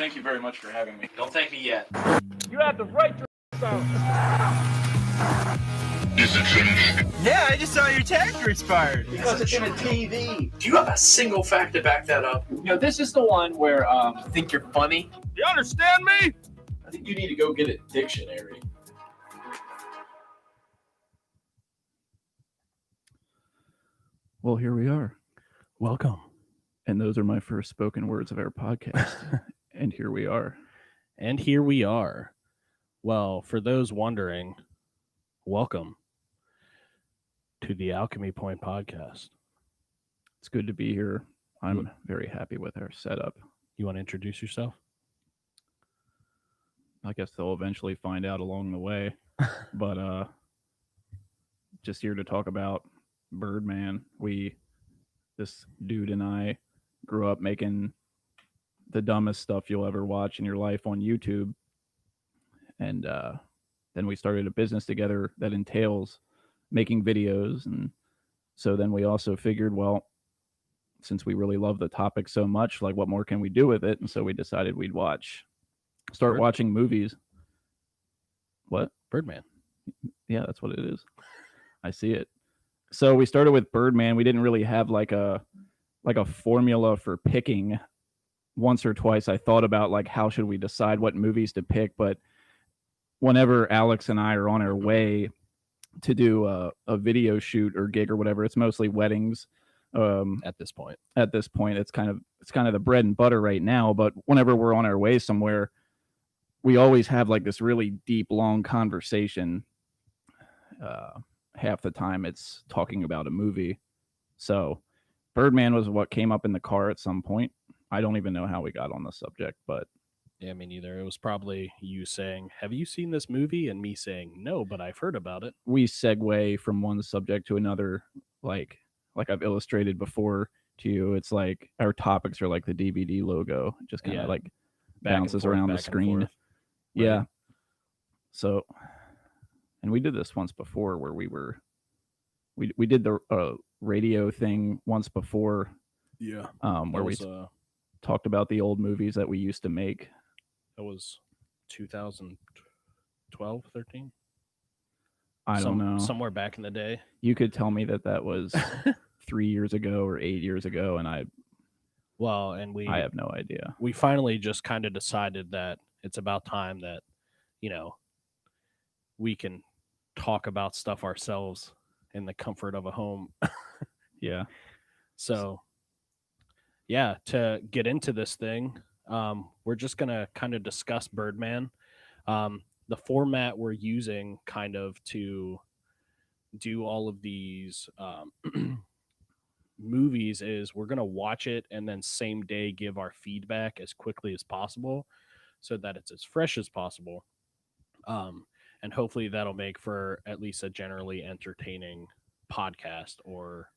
Thank you very much for having me. Don't thank me yet. You have the right to out. Is it finished? Yeah, I just saw your tag expired. Because it's in a TV. Do you have a single fact to back that up? You know, this is the one where Think you're funny? You understand me? I think you need to go get a dictionary. Well, here we are. Welcome. And those are my first spoken words of our podcast. And here we are. And here we are. Well, for those wondering, welcome to the Alchemy Point podcast. It's good to be here. I'm very happy with our setup. You want to introduce yourself? I guess they'll eventually find out along the way. But just here to talk about Birdman. This dude and I grew up making the dumbest stuff you'll ever watch in your life on YouTube. And then we started a business together that entails making videos. And so then we also figured, well, since we really love the topic so much, like what more can we do with it? And so we decided we'd start watching movies. What? Birdman. Yeah, that's what it is. I see it. So we started with Birdman. We didn't really have like a formula for picking. Once or twice I thought about like how should we decide what movies to pick, but whenever Alex and I are on our way to do a video shoot or gig or whatever, it's mostly weddings. At this point, it's kind of the bread and butter right now. But whenever we're on our way somewhere, we always have like this really deep, long conversation. Half the time it's talking about a movie. So Birdman was what came up in the car at some point. I don't even know how we got on the subject, but yeah, me neither. It was probably you saying, "Have you seen this movie?" and me saying, "No, but I've heard about it." We segue from one subject to another, like I've illustrated before to you. It's like our topics are like the DVD logo, it just kind of like bounces around the screen. Right. Yeah. So, and we did this once before where we did the radio thing once before. Yeah. Where we talked about the old movies that we used to make. That was 2012, 13. I don't know. Somewhere back in the day. You could tell me that was 3 years ago or 8 years ago, and I have no idea. We finally just kind of decided that it's about time that, we can talk about stuff ourselves in the comfort of a home. Yeah. So, yeah, to get into this thing, we're just going to kind of discuss Birdman. The format we're using kind of to do all of these movies is we're going to watch it and then same day give our feedback as quickly as possible so that it's as fresh as possible. And hopefully that'll make for at least a generally entertaining podcast or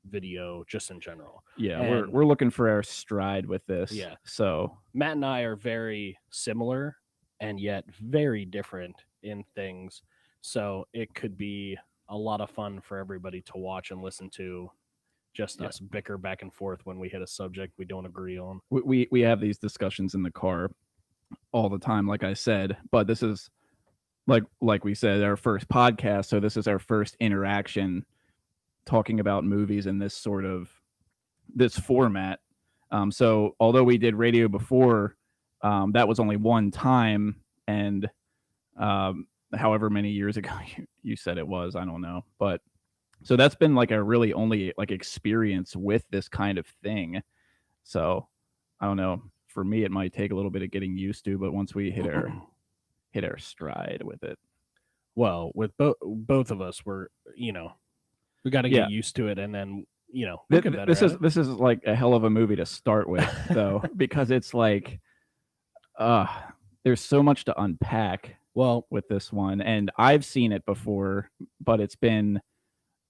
video just in general. Yeah, and we're looking for our stride with this. Yeah. So Matt and I are very similar and yet very different in things. So it could be a lot of fun for everybody to watch and listen to. Just us bicker back and forth when we hit a subject we don't agree on. We have these discussions in the car all the time, like I said, but this is like we said, our first podcast. So this is our first interaction talking about movies in this format. So although we did radio before, that was only one time, and however many years ago you said it was, I don't know, but so that's been like a really only like experience with this kind of thing. So I don't know, for me it might take a little bit of getting used to, but once we hit our stride with it, well, with both of us, we're we got to get used to it, and then this is like a hell of a movie to start with, though, because it's like there's so much to unpack. Well, with this one, and I've seen it before, but it's been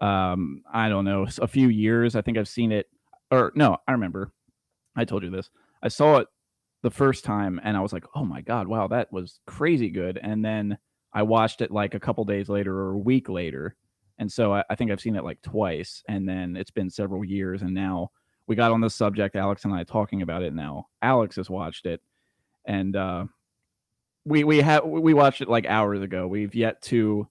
I don't know, a few years. I think I've seen it, or no, I remember. I told you this. I saw it the first time, and I was like, "Oh my god, wow, that was crazy good." And then I watched it like a couple days later or a week later, and so I think I've seen it like twice. And then it's been several years, and now we got on this subject, Alex and I talking about it. Now Alex has watched it, and we watched it like hours ago. We've yet to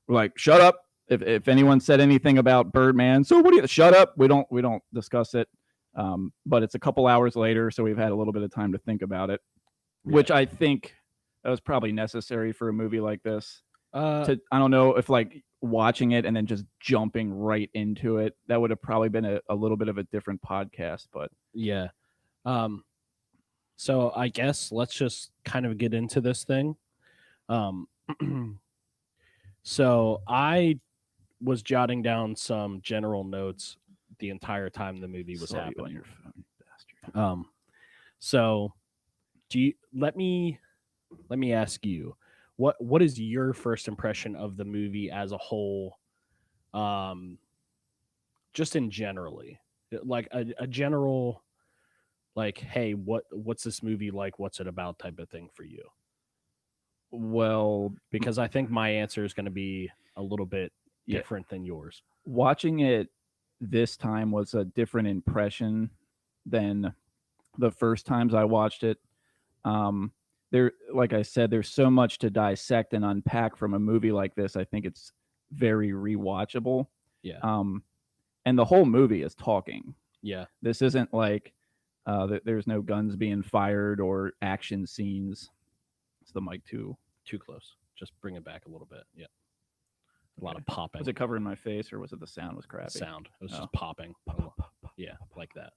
like shut up. If anyone said anything about Birdman, so what do you shut up? We don't discuss it. But it's a couple hours later, so we've had a little bit of time to think about it, which I think that was probably necessary for a movie like this. I don't know if like watching it and then just jumping right into it, that would have probably been a little bit of a different podcast. But yeah. So I guess let's just kind of get into this thing. So I was jotting down some general notes the entire time the movie was saw you happening. on your phone, bastard. So do you let me ask you, what is your first impression of the movie as a whole? Just in generally, like a general, like, hey, what's this movie like? What's it about? Type of thing for you. Well, Because I think my answer is going to be a little bit Yeah. different than yours. watching it this time was a different impression than the first times I watched it. There, like I said, there's so much to dissect and unpack from a movie like this. I think it's very rewatchable. Yeah. And the whole movie is talking. Yeah. This isn't like there's no guns being fired or action scenes. It's the mic too close. Just bring it back a little bit. Yeah. A lot of popping. Was it covering my face or was it the sound was crappy? Sound. It was Oh. just popping. Yeah, like that.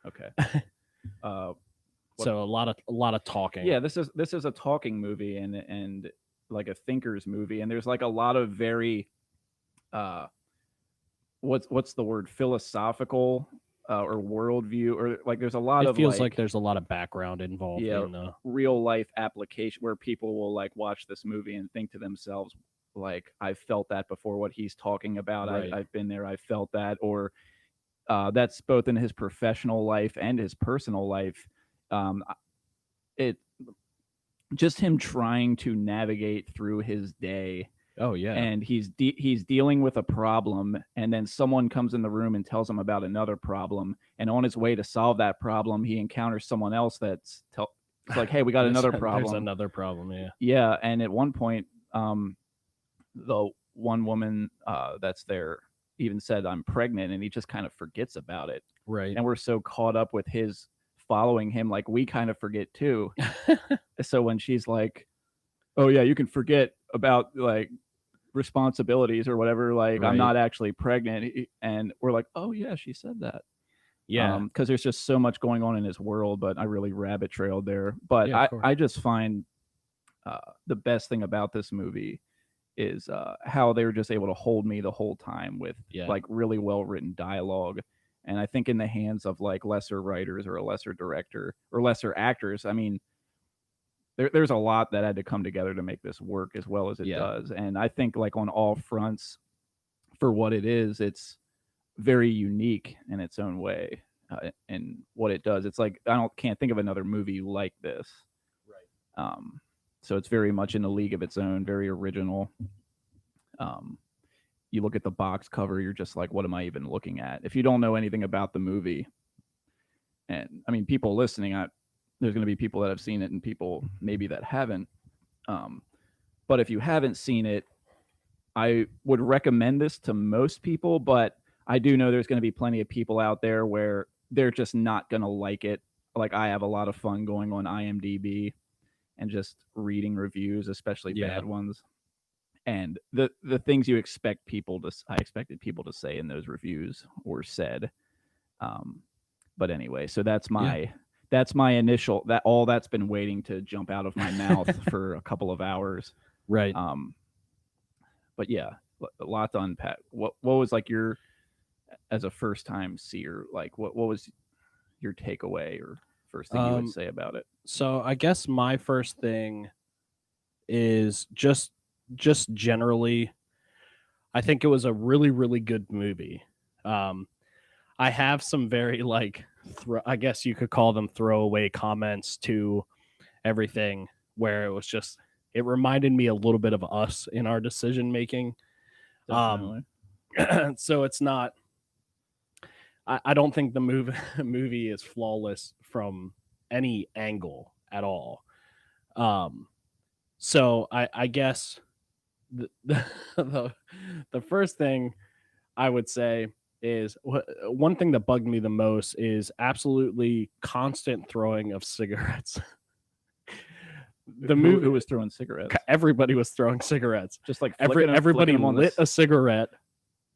Okay. So a lot of talking. Yeah, this is a talking movie and like a thinker's movie, and there's like a lot of very what's the word, philosophical or worldview, or like there's a lot It of feels like there's a lot of background involved Yeah. in the real life application where people will like watch this movie and think to themselves like, I felt that before, what he's talking about. Right. I've been there, I felt that. Or that's both in his professional life and his personal life. It just him trying to navigate through his day. Oh yeah. And he's dealing with a problem, and then someone comes in the room and tells him about another problem, and on his way to solve that problem he encounters someone else it's like, hey, we got another problem. There's another problem. Yeah. Yeah, and at one point the one woman that's there even said, I'm pregnant, and he just kind of forgets about it. Right. And we're so caught up with his following him, like we kind of forget too. So when she's like, oh yeah, you can forget about like responsibilities or whatever, like Right. I'm not actually pregnant, and we're like, oh yeah, she said that. Yeah. Because there's just so much going on in his world, but I really rabbit trailed there. But Yeah, of course. I just find the best thing about this movie is how they were just able to hold me the whole time with like really well written dialogue. And I think in the hands of like lesser writers or a lesser director or lesser actors, I mean, there's a lot that had to come together to make this work as well as it does. And I think like on all fronts, for what it is, it's very unique in its own way. And what it does, it's like can't think of another movie like this. Right. So it's very much in a league of its own, very original. You look at the box cover, you're just like, what am I even looking at? If you don't know anything about the movie, and I mean, people listening, there's going to be people that have seen it and people maybe that haven't. But if you haven't seen it, I would recommend this to most people, but I do know there's going to be plenty of people out there where they're just not going to like it. Like I have a lot of fun going on IMDb and just reading reviews, especially bad ones. And the things you expect I expected people to say in those reviews were said. But anyway, so that's my initial, that's been waiting to jump out of my mouth for a couple of hours. Right. But yeah, a lot to unpack. What was like your, as a first time seer, like what was your takeaway or first thing you would say about it? So I guess my first thing is just generally, I think it was a really, really good movie. I have some very like, I guess you could call them throwaway comments to everything, where it was just, it reminded me a little bit of us in our decision making. So it's not, I don't think the movie is flawless from any angle at all. So I guess the, the first thing I would say is one thing that bugged me the most is absolutely constant throwing of cigarettes. The Who movie, was throwing cigarettes? everybody was throwing cigarettes. Just like Everybody flicking 'em on lit the a cigarette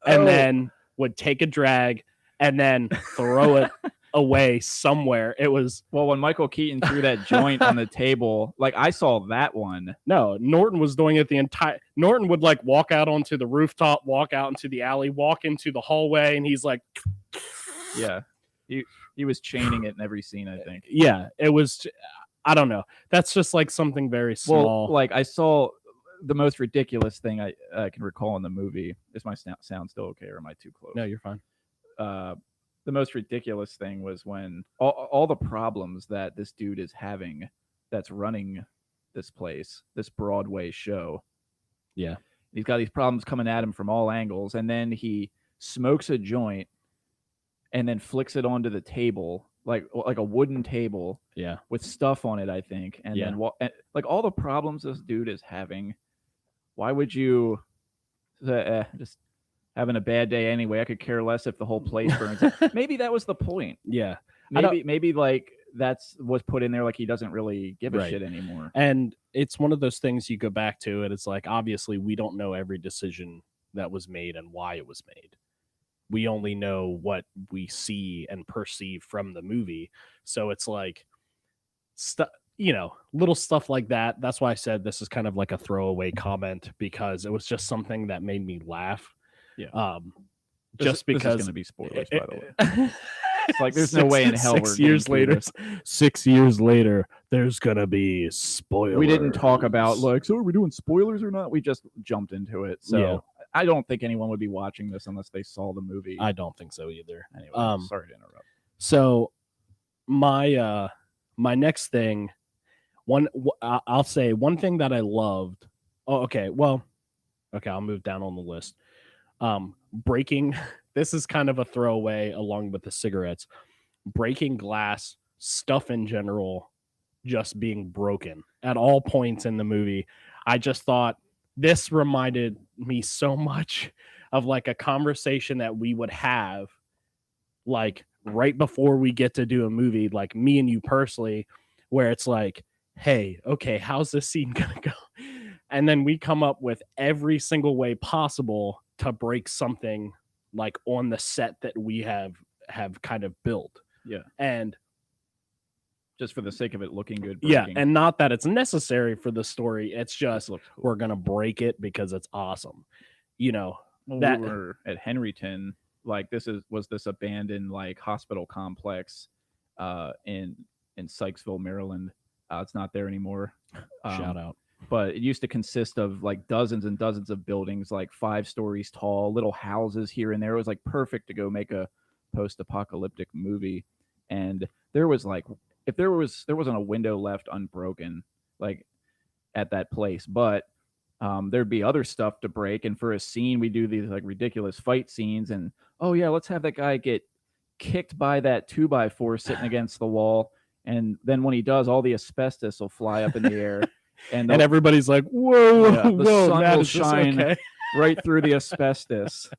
and then would take a drag and then throw it away somewhere. It was Well, when Michael Keaton threw that joint on the table, like I saw that one. no, Norton was doing it the entire. Norton would like walk out onto the rooftop, walk out into the alley, walk into the hallway, and he's like, Yeah, he was chaining it in every scene. I think. yeah, it was. I don't know. That's just like something very small. Well, like I saw the most ridiculous thing I can recall in the movie. Is my sound still okay, or am I too close? No, you're fine. The most ridiculous thing was when all the problems that this dude is having that's running this place, this Broadway show. Yeah. He's got these problems coming at him from all angles, and then he smokes a joint and then flicks it onto the table, like a wooden table Yeah. with stuff on it, I think. And Yeah. then like all the problems this dude is having, why would you just having a bad day anyway? I could care less if the whole place burns. Maybe that was the point. Yeah. Maybe like that's was put in there like he doesn't really give a Right. shit anymore. And it's one of those things you go back to, and it's like, obviously, we don't know every decision that was made and why it was made. We only know what we see and perceive from the movie. So it's like, little stuff like that. That's why I said this is kind of like a throwaway comment, because it was just something that made me laugh. Yeah. Just this because is going to be spoilers, by the way. It's like there's no way in hell we're 6 years getting through later. this. 6 years later, there's gonna be spoilers. We didn't talk about like, so are we doing spoilers or not? We just jumped into it. So Yeah. I don't think anyone would be watching this unless they saw the movie. I don't think so either. Anyway, Um, sorry to interrupt. So my my next thing, I'll say one thing that I loved. Oh, okay. Well, okay, I'll move down on the list. Breaking. This is kind of a throwaway along with the cigarettes. Breaking glass, stuff in general, just being broken at all points in the movie. I just thought this reminded me so much of like a conversation that we would have like right before we get to do a movie, like me and you personally, where it's like, hey, okay, how's this scene gonna go? And then we come up with every single way possible to break something like on the set that we have kind of built. Yeah. And Just for the sake of it looking good. yeah, breaking. and not that it's necessary for the story. It's just This looks cool. we're gonna break it because it's awesome. Well, that- we were at Henryton. Like was this abandoned like hospital complex in Sykesville, Maryland. It's not there anymore. Shout out. But it used to consist of like dozens and dozens of buildings, like 5 stories tall, little houses here and there. It was like perfect to go make a post-apocalyptic movie. And there was like, if there wasn't a window left unbroken, like at that place, but there'd be other stuff to break. And for a scene, we do these like ridiculous fight scenes. And oh yeah, let's have that guy get kicked by that 2x4 sitting against the wall. And then when he does, all the asbestos will fly up in the air. And everybody's like, whoa, Yeah, the whoa, sun Matt, will is this shine. okay? right through the asbestos,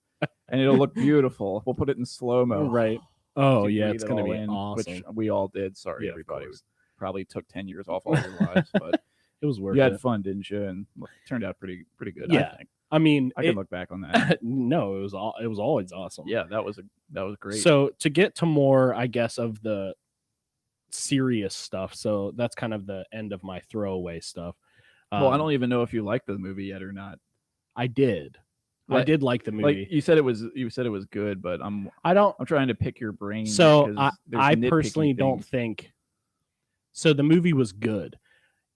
and it'll look beautiful. We'll put it in slow-mo. Right. Oh, You yeah, breathe it's it going to all be in, awesome. Which we all did. Sorry, Yeah, of everybody. course. Probably took 10 years off all your lives, but It was worth you had it. fun, didn't you? And it turned out pretty good. Yeah. I think. I mean, I can look back on that. no, it was always awesome. Yeah, that was great. So to get to more, I guess, of the serious stuff. So that's kind of the end of my throwaway stuff. well, I don't even know if you liked the movie yet or not. I did. I Like- did like the movie. Like you said it was good, but I'm I don't. trying to pick your brain. So because there's I nitpicky personally don't things. think. So the movie was good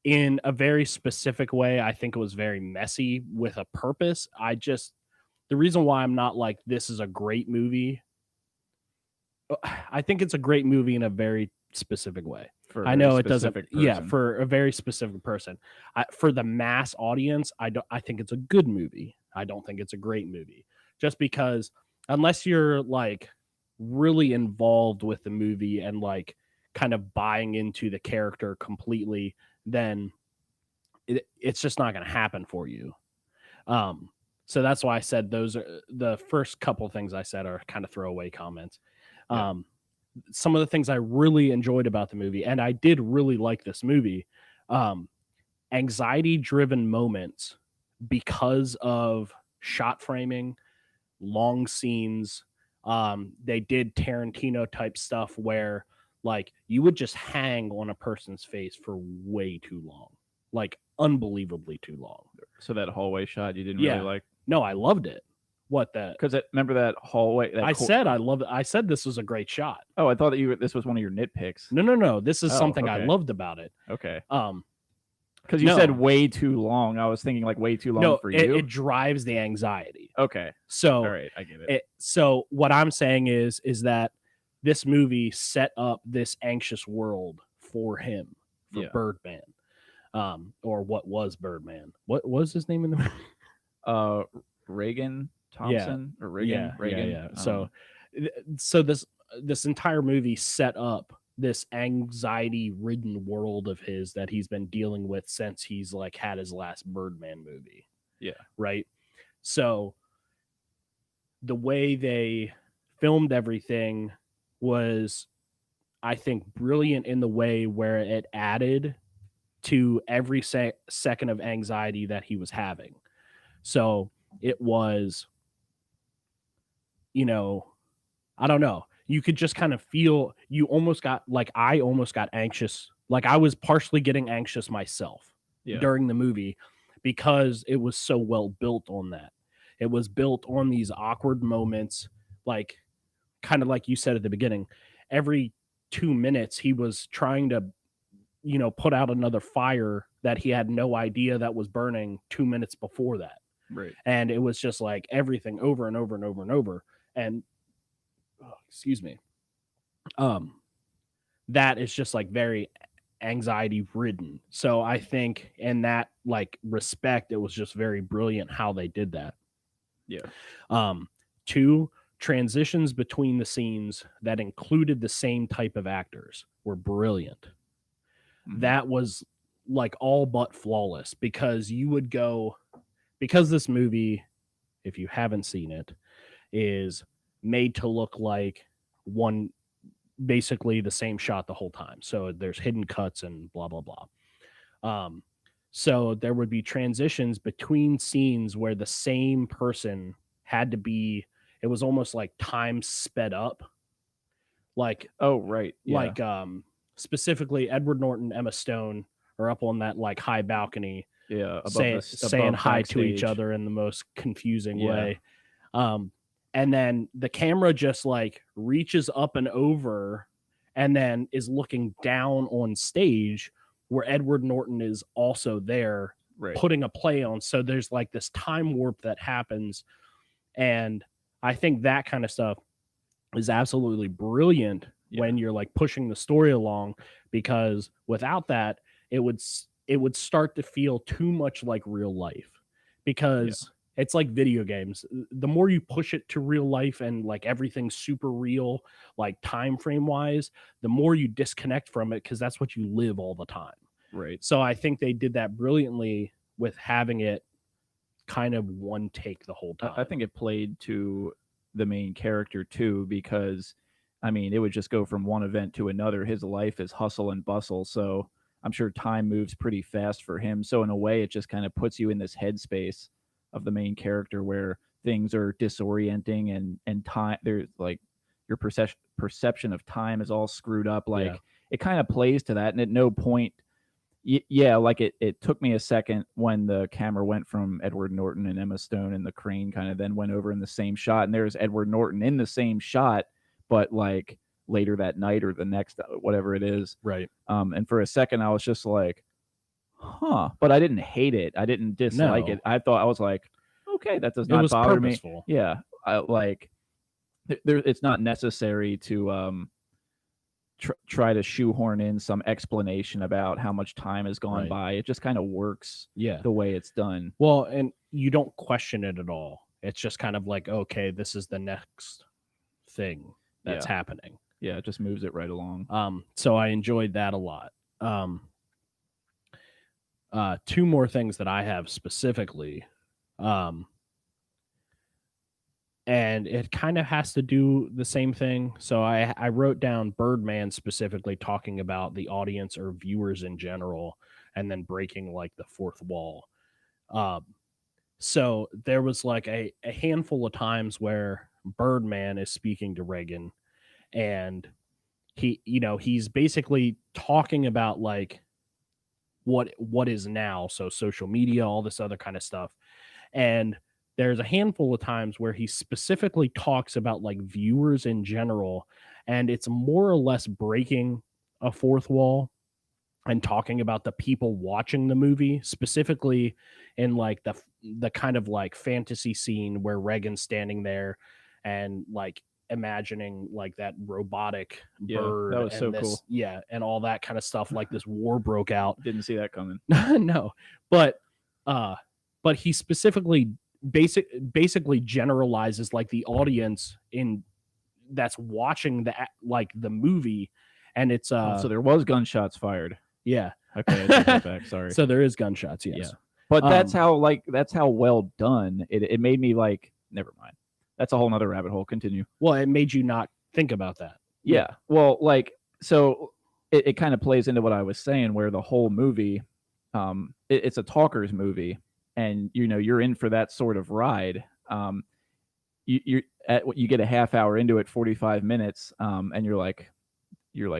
in a very specific way. I think it was very messy with a purpose. The reason why I'm not like, this is a great movie. I think it's a great movie in a very specific way. For a I very know it doesn't. specific Yeah, person. for a very specific person. For the mass audience, I think it's a good movie. I don't think it's a great movie. Just because, unless you're like really involved with the movie and like kind of buying into the character completely, then it's just not going to happen for you. So that's why I said those are the first couple things I said are kind of throwaway comments. Yeah. Some of the things I really enjoyed about the movie, and I did really like this movie, anxiety-driven moments because of shot framing, long scenes. They did Tarantino type stuff where like you would just hang on a person's face for way too long, like unbelievably too long. So that hallway shot you didn't Yeah. really like? No, I loved it. What that? Because remember that hallway? That I loved it. I said this was a great shot. Oh, I thought that this was one of your nitpicks. No. This is Oh, something I okay. loved about it. Okay. Because you said way too long. I was thinking like way too long for you. It drives the anxiety. Okay. So All right, I get it. So what I'm saying is that this movie set up this anxious world for him, for Birdman, or what was Birdman? What was his name in the movie? Reagan Thompson or Reagan. Reagan. Yeah. So this entire movie set up this anxiety-ridden world of his that he's been dealing with since he's like had his last Birdman movie. Yeah. Right. So the way they filmed everything was, I think, brilliant in the way where it added to every second of anxiety that he was having. So it was, I don't know. You could just kind of feel, I almost got anxious. Like I was partially getting anxious myself during the movie because it was so well built on that. It was built on these awkward moments, like kind of like you said at the beginning. Every 2 minutes, he was trying to, put out another fire that he had no idea that was burning 2 minutes before that. Right. And it was just like everything over and over and over and over. And excuse me. That is just like very anxiety ridden. So I think in that like respect, it was just very brilliant how they did that. Yeah. 2, transitions between the scenes that included the same type of actors were brilliant. Mm-hmm. That was like all but flawless because this movie, if you haven't seen it, is made to look like basically the same shot the whole time. So there's hidden cuts and blah, blah, blah. So there would be transitions between scenes where the same person had to be, it was almost like time sped up. Like, oh, right. Yeah. Like, specifically Edward Norton, Emma Stone are up on that like high balcony. Yeah. Saying hi to each other in the most confusing way. And then the camera just like reaches up and over and then is looking down on stage where Edward Norton is also there, putting a play on. So there's like this time warp that happens. And I think that kind of stuff is absolutely brilliant when you're like pushing the story along, because without that, it would start to feel too much like real life, because it's like video games. The more you push it to real life and like everything's super real, like time frame wise, the more you disconnect from it because that's what you live all the time. Right. So I think they did that brilliantly with having it kind of one take the whole time. I think it played to the main character too, because I mean, it would just go from one event to another. His life is hustle and bustle. So I'm sure time moves pretty fast for him. So in a way, it just kind of puts you in this headspace of the main character where things are disorienting and time, there's like your perception of time is all screwed up. Like it kind of plays to that. And at no point, like it took me a second when the camera went from Edward Norton and Emma Stone and the crane kind of then went over in the same shot. And there's Edward Norton in the same shot, but like later that night or the next, whatever it is. Right. And for a second, I was just like, huh, but I didn't hate it. I didn't dislike it. I was like, okay, that does not bother purposeful. Me. Yeah. It's not necessary to try to shoehorn in some explanation about how much time has gone by. It just kind of works the way it's done. Well, and you don't question it at all. It's just kind of like, okay, this is the next thing that's happening. Yeah, it just moves it right along. So I enjoyed that a lot. two more things that I have specifically. And it kind of has to do the same thing. So I wrote down Birdman specifically talking about the audience or viewers in general, and then breaking like the fourth wall. So there was like a handful of times where Birdman is speaking to Reagan, and he's basically talking about like what is now, so social media, all this other kind of stuff. And there's a handful of times where he specifically talks about like viewers in general, and it's more or less breaking a fourth wall and talking about the people watching the movie, specifically in like the kind of like fantasy scene where Reagan's standing there and like imagining like that robotic bird. That was so cool. Yeah, and all that kind of stuff. Like this war broke out. Didn't see that coming. No, but he specifically basically generalizes like the audience in that's watching the movie, and it's so there was gunshots fired. Yeah. Okay, I take that back. Sorry. So there is gunshots. Yes. Yeah. But that's how well done it made me like. Never mind. That's a whole nother rabbit hole. Continue. Well, it made you not think about that. Yeah. Well, like so, it kind of plays into what I was saying, where the whole movie, it's a talker's movie. And you're in for that sort of ride. You get a half hour into it, 45 minutes, and you're like,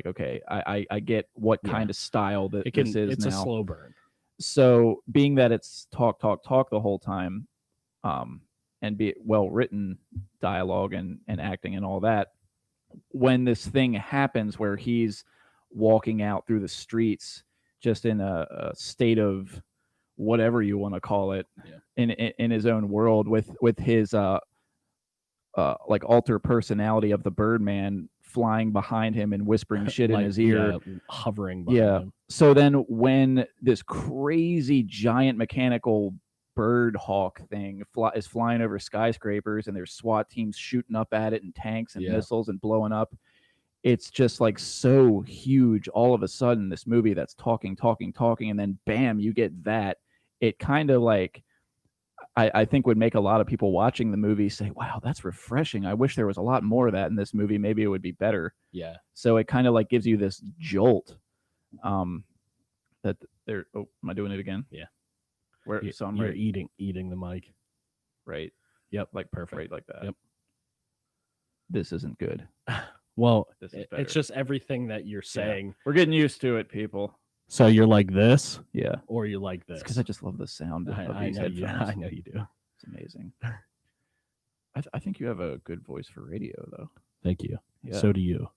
okay, I get what kind of style that this is. It's now. a slow burn. So being that it's talk the whole time, and be well written dialogue and acting and all that, when this thing happens where he's walking out through the streets just in a state of whatever you want to call it, in his own world with his like alter personality of the Birdman flying behind him and whispering shit in his ear, hovering behind him. So then when this crazy giant mechanical bird hawk thing is flying over skyscrapers and there's SWAT teams shooting up at it and tanks and missiles and blowing up, it's just like so huge all of a sudden, this movie that's talking, and then bam, you get that. It kind of like, I think would make a lot of people watching the movie say, wow, that's refreshing. I wish there was a lot more of that in this movie. Maybe it would be better. Yeah. So it kind of like gives you this jolt. That there. Oh, am I doing it again? Yeah. So I'm you're right. eating the mic. Right. Yep. Like perfect. Right like that. Yep. This isn't good. Well, This is better. it's just everything that you're saying. Yeah. We're getting used to it, people. So you're like this, yeah, or you like this? Because I just love the sound of these headphones. I know you do. It's amazing. I think you have a good voice for radio, though. Thank you. Yeah. So do you.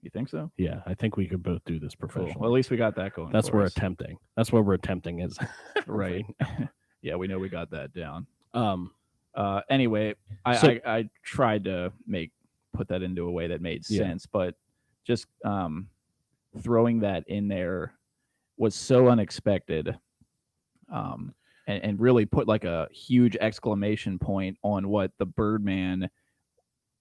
You think so? Yeah, I think we could both do this professionally. Cool. Well, at least we got that going. That's what we're attempting. That's what we're attempting is right. Yeah, we know we got that down. So- Anyway, I tried to put that into a way that made sense, but just throwing that in there was so unexpected, and really put like a huge exclamation point on what the Birdman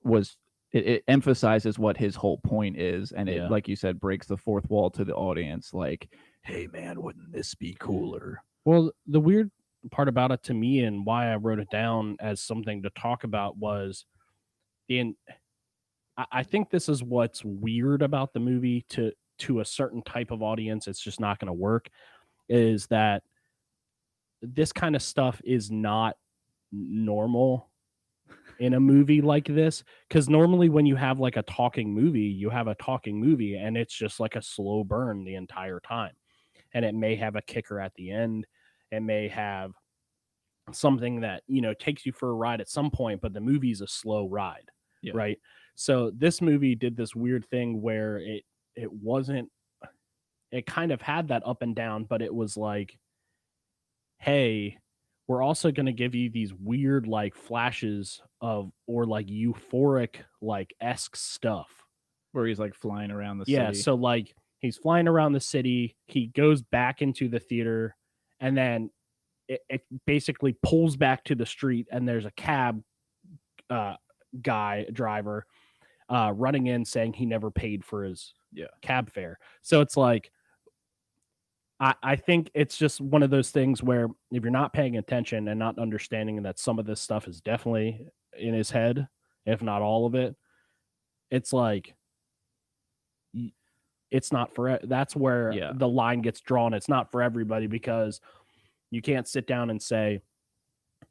was. It emphasizes what his whole point is, and it, like you said, breaks the fourth wall to the audience. Like, hey man, wouldn't this be cooler? Well, the weird part about it to me, and why I wrote it down as something to talk about, was I think this is what's weird about the movie to a certain type of audience. It's just not going to work. Is that this kind of stuff is not normal in a movie like this? Because normally when you have like a talking movie, you have a talking movie and it's just like a slow burn the entire time. And it may have a kicker at the end. It may have something that, takes you for a ride at some point, but the movie's a slow ride. Yeah. Right. So this movie did this weird thing where it wasn't, it kind of had that up and down, but it was like, hey, we're also going to give you these weird like flashes of, or like euphoric, like esque stuff. Where he's like flying around the city. Yeah. So like he's flying around the city. He goes back into the theater and then it basically pulls back to the street and there's a cab driver running in saying he never paid for his cab fare. So it's like, I think it's just one of those things where if you're not paying attention and not understanding that some of this stuff is definitely in his head, if not all of it, it's like it's not for that's where the line gets drawn. It's not for everybody because you can't sit down and say,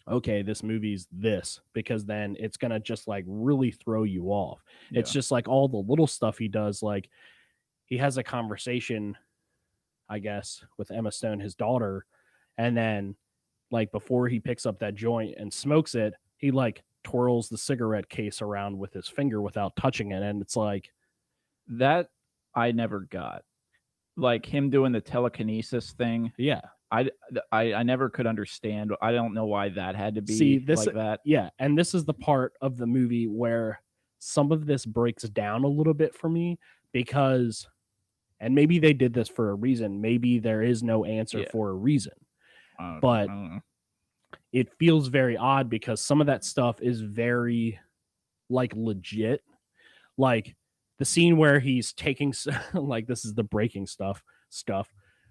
okay, this movie's this, because then it's going to just like really throw you off. Yeah. It's just like all the little stuff he does. Like he has a conversation, I guess, with Emma Stone, his daughter. And then like before he picks up that joint and smokes it, he like twirls the cigarette case around with his finger without touching it. And it's like that I never got, like him doing the telekinesis thing. Yeah. I never could understand. I don't know why that had to be like that. Yeah, and this is the part of the movie where some of this breaks down a little bit for me because, and maybe they did this for a reason. Maybe there is no answer for a reason. But it feels very odd because some of that stuff is very like legit. Like the scene where he's taking like this is the breaking stuff.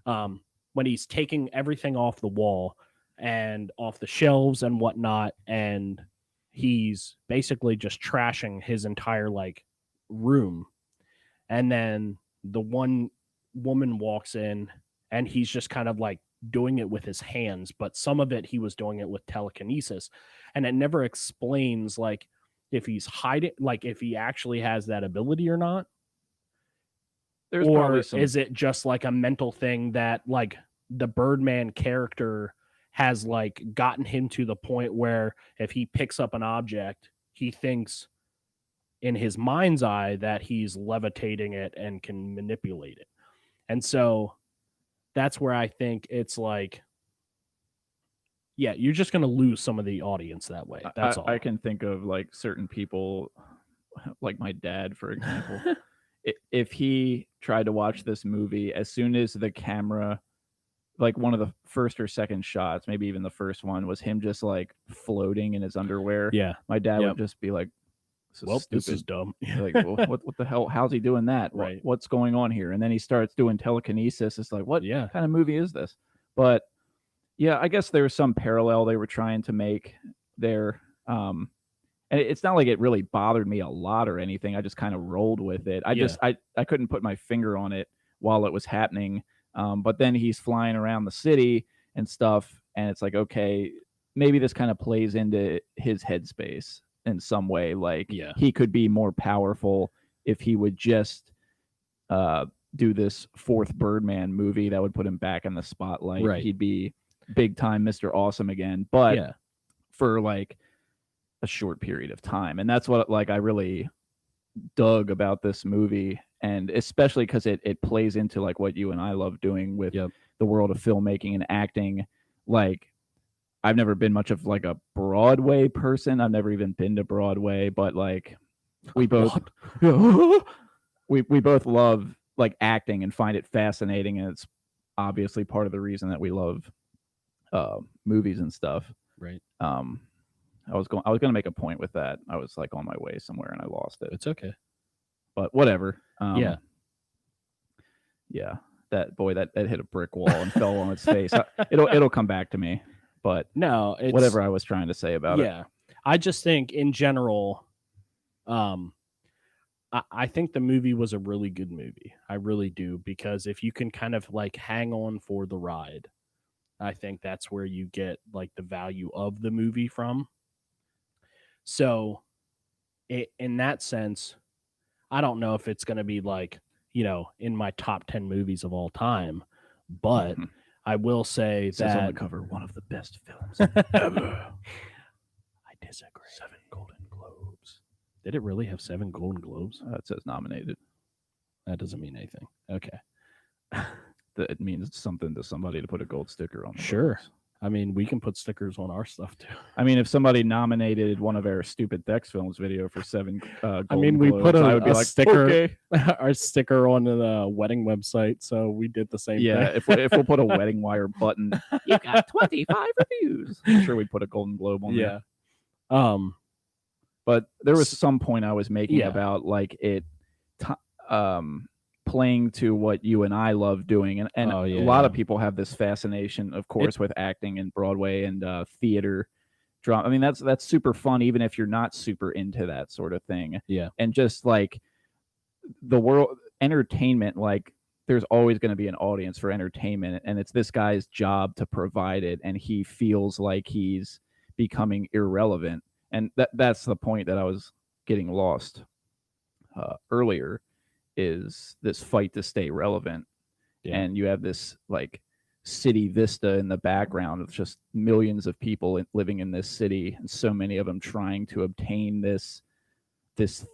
When he's taking everything off the wall and off the shelves and whatnot, and he's basically just trashing his entire like room. And then the one woman walks in and he's just kind of like doing it with his hands, but some of it he was doing it with telekinesis. And it never explains like if he's hiding, like if he actually has that ability or not. Or is it just like a mental thing that like the Birdman character has like gotten him to the point where if he picks up an object, he thinks in his mind's eye that he's levitating it and can manipulate it. And so that's where I think it's like, yeah, you're just going to lose some of the audience that way. That's all. I can think of like certain people, like my dad, for example. If he tried to watch this movie, as soon as the camera, like one of the first or second shots, maybe even the first one, was him just like floating in his underwear. Yeah, my dad would just be like, this is dumb. Like, well, what the hell? How's he doing that? Right. What's going on here? And then he starts doing telekinesis. It's like, what kind of movie is this? But yeah, I guess there's some parallel they were trying to make there. And it's not like it really bothered me a lot or anything. I just kind of rolled with it. I couldn't put my finger on it while it was happening. But then he's flying around the city and stuff, and it's like, okay, maybe this kind of plays into his headspace in some way. Like, he could be more powerful if he would just do this fourth Birdman movie that would put him back in the spotlight. Right. He'd be big time Mr. Awesome again, but for like a short period of time. And that's what like I really dug about this movie. And especially because it plays into like what you and I love doing with the world of filmmaking and acting. Like, I've never been much of like a Broadway person. I've never even been to Broadway, but like we both we both love like acting and find it fascinating, and it's obviously part of the reason that we love movies and stuff. Right. I was gonna make a point with that. I was like on my way somewhere and I lost it. It's okay. But whatever. Yeah. That hit a brick wall and fell on its face. It'll come back to me. But no, it's whatever I was trying to say about it. Yeah, I just think in general, I think the movie was a really good movie. I really do, because if you can kind of like hang on for the ride, I think that's where you get like the value of the movie from. So, in that sense, I don't know if it's going to be like, in my top 10 movies of all time, but I will say that on the cover, one of the best films ever. I disagree. 7 Golden Globes. Did it really have 7 Golden Globes? It says nominated. That doesn't mean anything. Okay. It means something to somebody to put a gold sticker on. Sure. Books. I mean, we can put stickers on our stuff too. I mean, if somebody nominated one of our stupid Dex Films video for 7 Golden I mean, we Globes, put I would be like, sticker, okay. Our sticker on the wedding website, so we did the same thing. Yeah, if we'll put a wedding wire button, you got 25 reviews. I'm sure we'd put a Golden Globe on there. But there was some point I was making about like it playing to what you and I love doing, and Oh, yeah, a lot of yeah. people have this fascination, of course, with acting and Broadway and theater drama. I mean, that's super fun, even if you're not super into that sort of thing. Yeah. And just like the world entertainment, like there's always going to be an audience for entertainment, and it's this guy's job to provide it, and he feels like he's becoming irrelevant, and that's the point that I was getting lost earlier, is this fight to stay relevant. Yeah. And you have this like city vista in the background of just millions of people living in this city, and so many of them trying to obtain this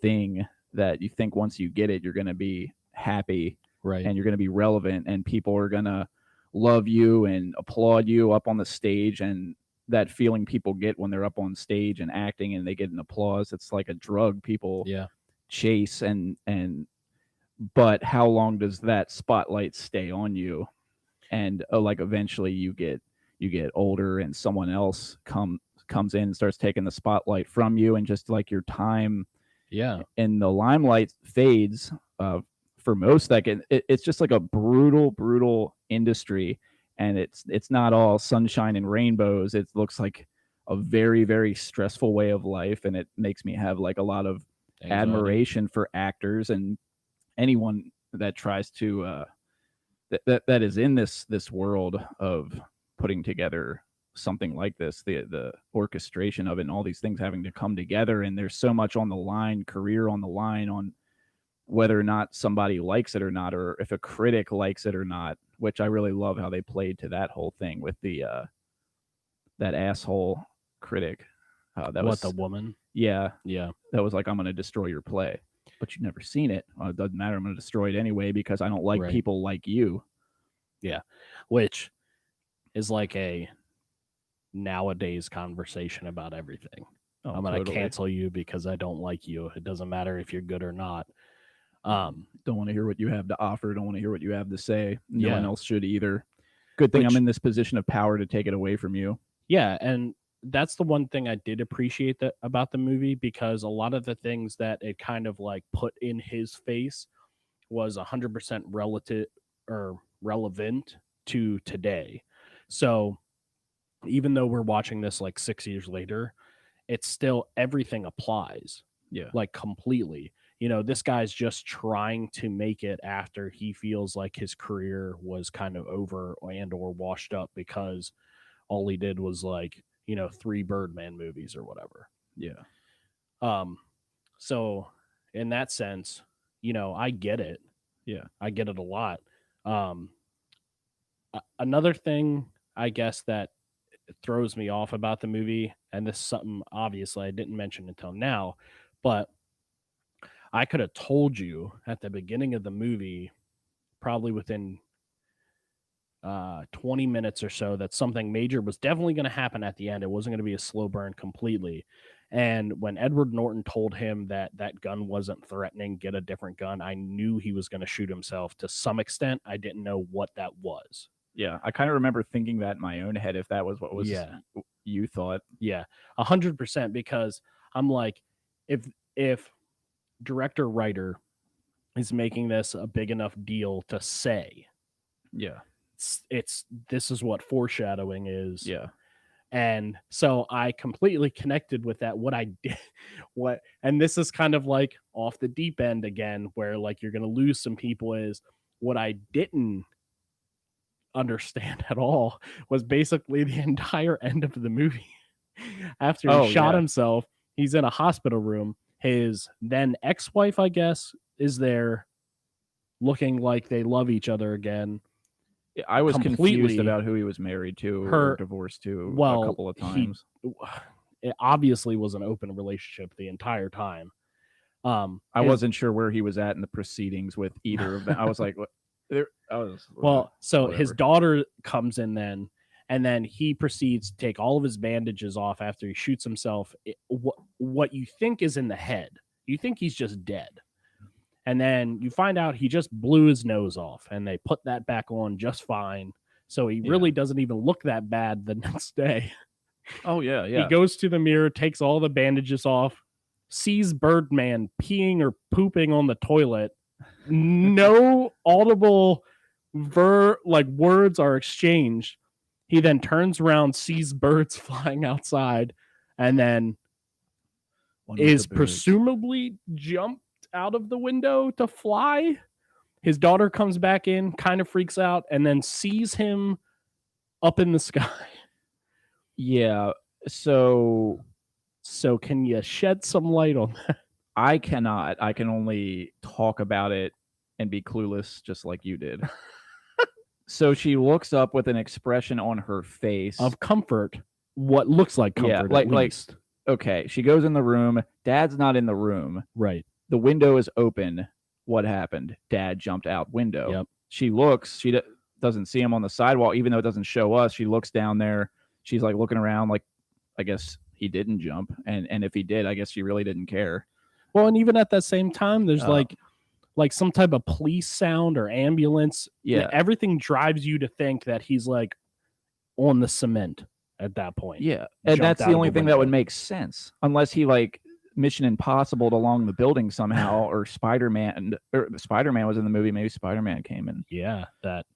thing that you think once you get it, you're going to be happy, Right. and you're going to be relevant, and people are going to love you and applaud you up on the stage. And that feeling people get when they're up on stage and acting and they get an applause, it's like a drug people Yeah. chase. And but how long does that spotlight stay on you? And like eventually you get older, and someone else comes in and starts taking the spotlight from you, and just like your time Yeah. in the limelight fades for most. Like it's just like a brutal industry, and it's not all sunshine and rainbows. It looks like a very, very stressful way of life, and it makes me have like a lot of Anxiety. admiration for actors and anyone that tries to that is in this world of putting together something like this, the orchestration of it, and all these things having to come together. And there's so much on the line, career on the line, on whether or not somebody likes it or not, or if a critic likes it or not, which I really love how they played to that whole thing with the that asshole critic that was the woman? yeah Yeah. that was like, I'm going to destroy your play, but you've never seen it. It doesn't matter, I'm going to destroy it anyway because I don't like Right. people like you. Yeah. Which is like a nowadays conversation about everything. Oh, I'm going to totally. cancel you because I don't like you. It doesn't matter if you're good or not. Don't want to hear what you have to offer. Don't want to hear what you have to say. No Yeah. one else should either. Good thing Which- I'm in this position of power to take it away from you. Yeah, and that's the one thing I did appreciate that about the movie, because a lot of the things that it kind of like put in his face was 100% relative or relevant to today. So even though we're watching this like 6 years later, it's still, everything applies. Yeah. Like completely. You know, this guy's just trying to make it after he feels like his career was kind of over and or washed up because all he did was like, 3 Birdman movies or whatever. Yeah. So in that sense, I get it. Yeah. I get it a lot. Another thing, I guess, that throws me off about the movie, and this is something obviously I didn't mention until now, but I could have told you at the beginning of the movie, probably within 20 minutes or so, that something major was definitely going to happen at the end. It wasn't going to be a slow burn completely. And when Edward Norton told him that that gun wasn't threatening, get a different gun, I knew he was going to shoot himself to some extent. I didn't know what that was. Yeah. I kind of remember thinking that in my own head, if that was what was you thought. Yeah, 100%, because I'm like, if director writer is making this a big enough deal to say, Yeah. it's this is what foreshadowing is. Yeah. And so I completely connected with that. What I did, and this is kind of like off the deep end again, where like you're going to lose some people, is what I didn't understand at all was basically the entire end of the movie. After he shot himself, he's in a hospital room. His then ex-wife, I guess, is there looking like they love each other again. I was Completely. confused about who he was married to or divorced to a couple of times. It obviously was an open relationship the entire time. I wasn't sure where he was at in the proceedings with either of them. I was like, what? So whatever. his daughter comes in then, and then he proceeds to take all of his bandages off after he shoots himself. What you think is in the head, you think he's just dead. And then you find out he just blew his nose off, and they put that back on just fine. So he really doesn't even look that bad the next day. Oh, yeah, yeah. He goes to the mirror, takes all the bandages off, sees Birdman peeing or pooping on the toilet, no audible words are exchanged. He then turns around, sees birds flying outside, and then One with is the birds. presumably jumped out of the window to fly. His daughter comes back in, kind of freaks out, and then sees him up in the sky. Yeah. So can you shed some light on that? I cannot. I can only talk about it and be clueless, just like you did. So she looks up with an expression on her face Of comfort, what looks like Yeah, comfort, like- at like- least. Okay, she goes in the room. Dad's not in the room. Right. The window is open. What happened? Dad jumped out window. Yep. She looks. She doesn't see him on the sidewalk, even though it doesn't show us. She looks down there. She's like looking around, like, I guess he didn't jump, and if he did, I guess she really didn't care. Well, and even at that same time, there's Oh. like some type of police sound or ambulance. Yeah. Everything drives you to think that he's like on the cement at that point. Yeah, and Jumped that's out the of only the thing that would window. make sense, unless he like Mission Impossible along the building somehow, or Spider-Man. Or Spider-Man was in the movie. Maybe Spider-Man came in. Yeah, that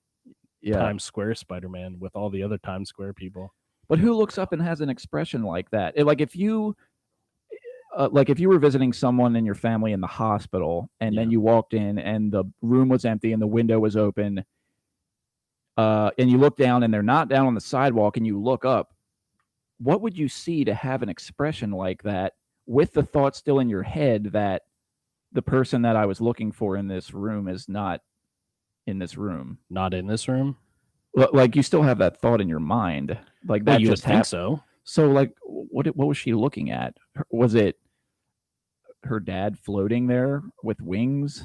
Yeah, Times Square Spider-Man with all the other Times Square people. but who looks up and has an expression like that? Like if you were visiting someone in your family in the hospital, and then Yeah. you walked in and the room was empty and the window was open, and you look down and they're not down on the sidewalk, and you look up, what would you see to have an expression like that, with the thought still in your head that the person that I was looking for in this room is not in this room? Not in this room. Like you still have that thought in your mind, like that Well, you would just think happened. so. So, like, what was she looking at? Was it her dad floating there with wings,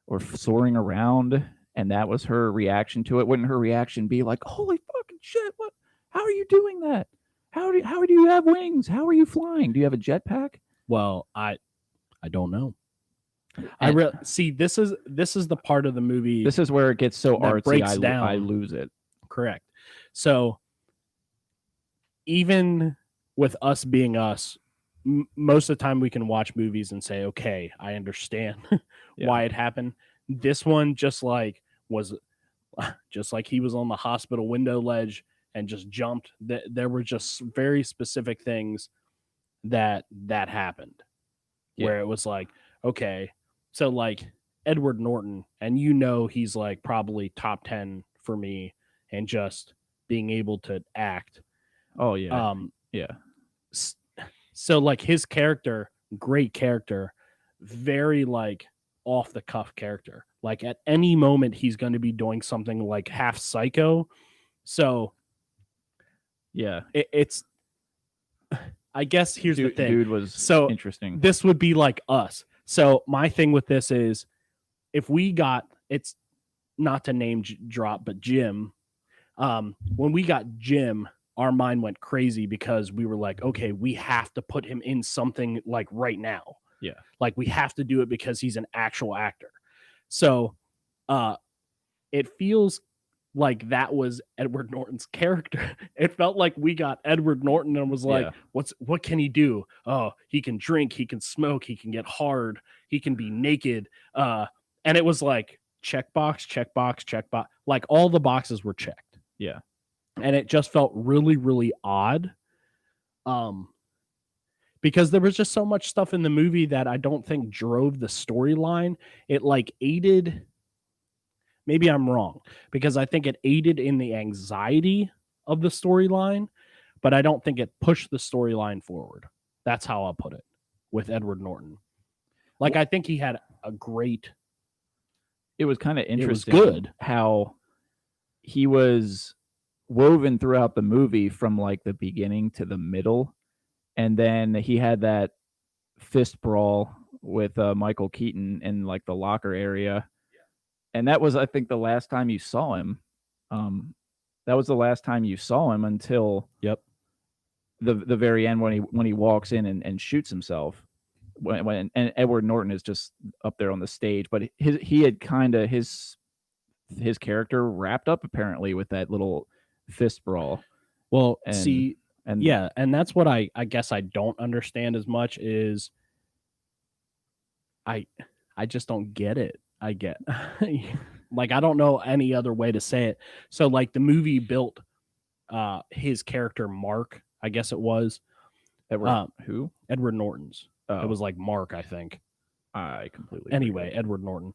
or soaring around, and that was her reaction to it? Wouldn't her reaction be like, "Holy fucking shit! What? How are you doing that? How do you have wings? How are you flying? Do you have a jetpack?" Well, I don't know. And See, this is the part of the movie. this is where it gets so that artsy. breaks I down. lose it. Correct. So even with us being us, most of the time we can watch movies and say, okay, I understand Yeah. why it happened. This one just like he was on the hospital window ledge and just jumped. There were just very specific things that happened where it was like, okay, so like Edward Norton, and he's like probably top 10 for me, and just being able to act. Oh yeah, yeah. So like his character, great character, very like off the cuff character. Like at any moment he's going to be doing something like half psycho. So Yeah. it's I guess here's the thing. Dude was So interesting. this would be like us. So my thing with this is, if we got, it's not to name drop, but Jim, when we got Jim, our mind went crazy because we were like, okay, we have to put him in something like right now. Yeah. Like we have to do it because he's an actual actor. So it feels like that was Edward Norton's character. It felt like we got Edward Norton and was like, Yeah. what can he do? Oh, he can drink, he can smoke, he can get hard, he can be naked. And it was like checkbox, checkbox, checkbox. Like all the boxes were checked. Yeah. And it just felt really, really odd. Because there was just so much stuff in the movie that I don't think drove the storyline. It like aided. Maybe I'm wrong, because I think it aided in the anxiety of the storyline, but I don't think it pushed the storyline forward. That's how I'll put it with Edward Norton. Like, I think he had a great. It was kind of It was interesting good. how he was woven throughout the movie from like the beginning to the middle. And then he had that fist brawl with Michael Keaton in like the locker area. And that was, I think, the last time you saw him. That was the last time you saw him until the very end when he walks in and shoots himself. When and Edward Norton is just up there on the stage, but he had kind of his character wrapped up apparently with that little fist brawl. Well, And- And yeah, and that's what I guess I don't understand as much is I just don't get it. I get. Like, I don't know any other way to say it. So, like, the movie built his character Mark, I guess it was. Edward who? Edward Norton's. Oh, It was like Mark, I think. I completely Anyway, forget. Edward Norton.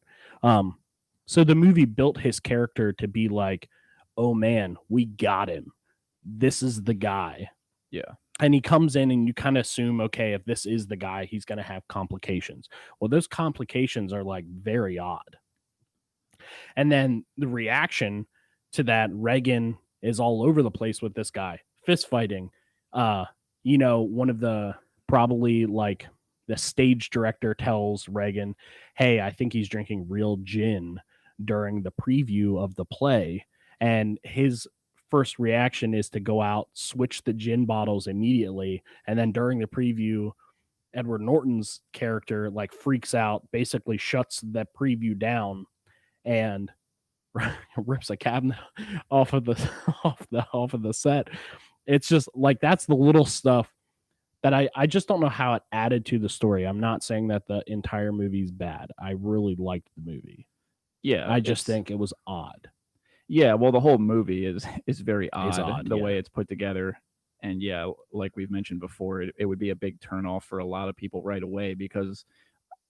So the movie built his character to be like, oh man, we got him. This is the guy. Yeah. And he comes in and you kind of assume, okay, if this is the guy, he's going to have complications. Well, those complications are like very odd. And then the reaction to that, Reagan is all over the place with this guy, fist fighting. One of the probably like the stage director tells Reagan, hey, I think he's drinking real gin during the preview of the play. And his first reaction is to go out, switch the gin bottles immediately. And then during the preview, Edward Norton's character like freaks out, basically shuts that preview down and rips a cabinet off of the off of the set. It's just like, that's the little stuff that I just don't know how it added to the story. I'm not saying that the entire movie's bad. I really liked the movie. Yeah. I just think it was odd. Yeah, well, the whole movie is very odd, odd, the yeah. way it's put together. And yeah, like we've mentioned before, it would be a big turnoff for a lot of people right away, because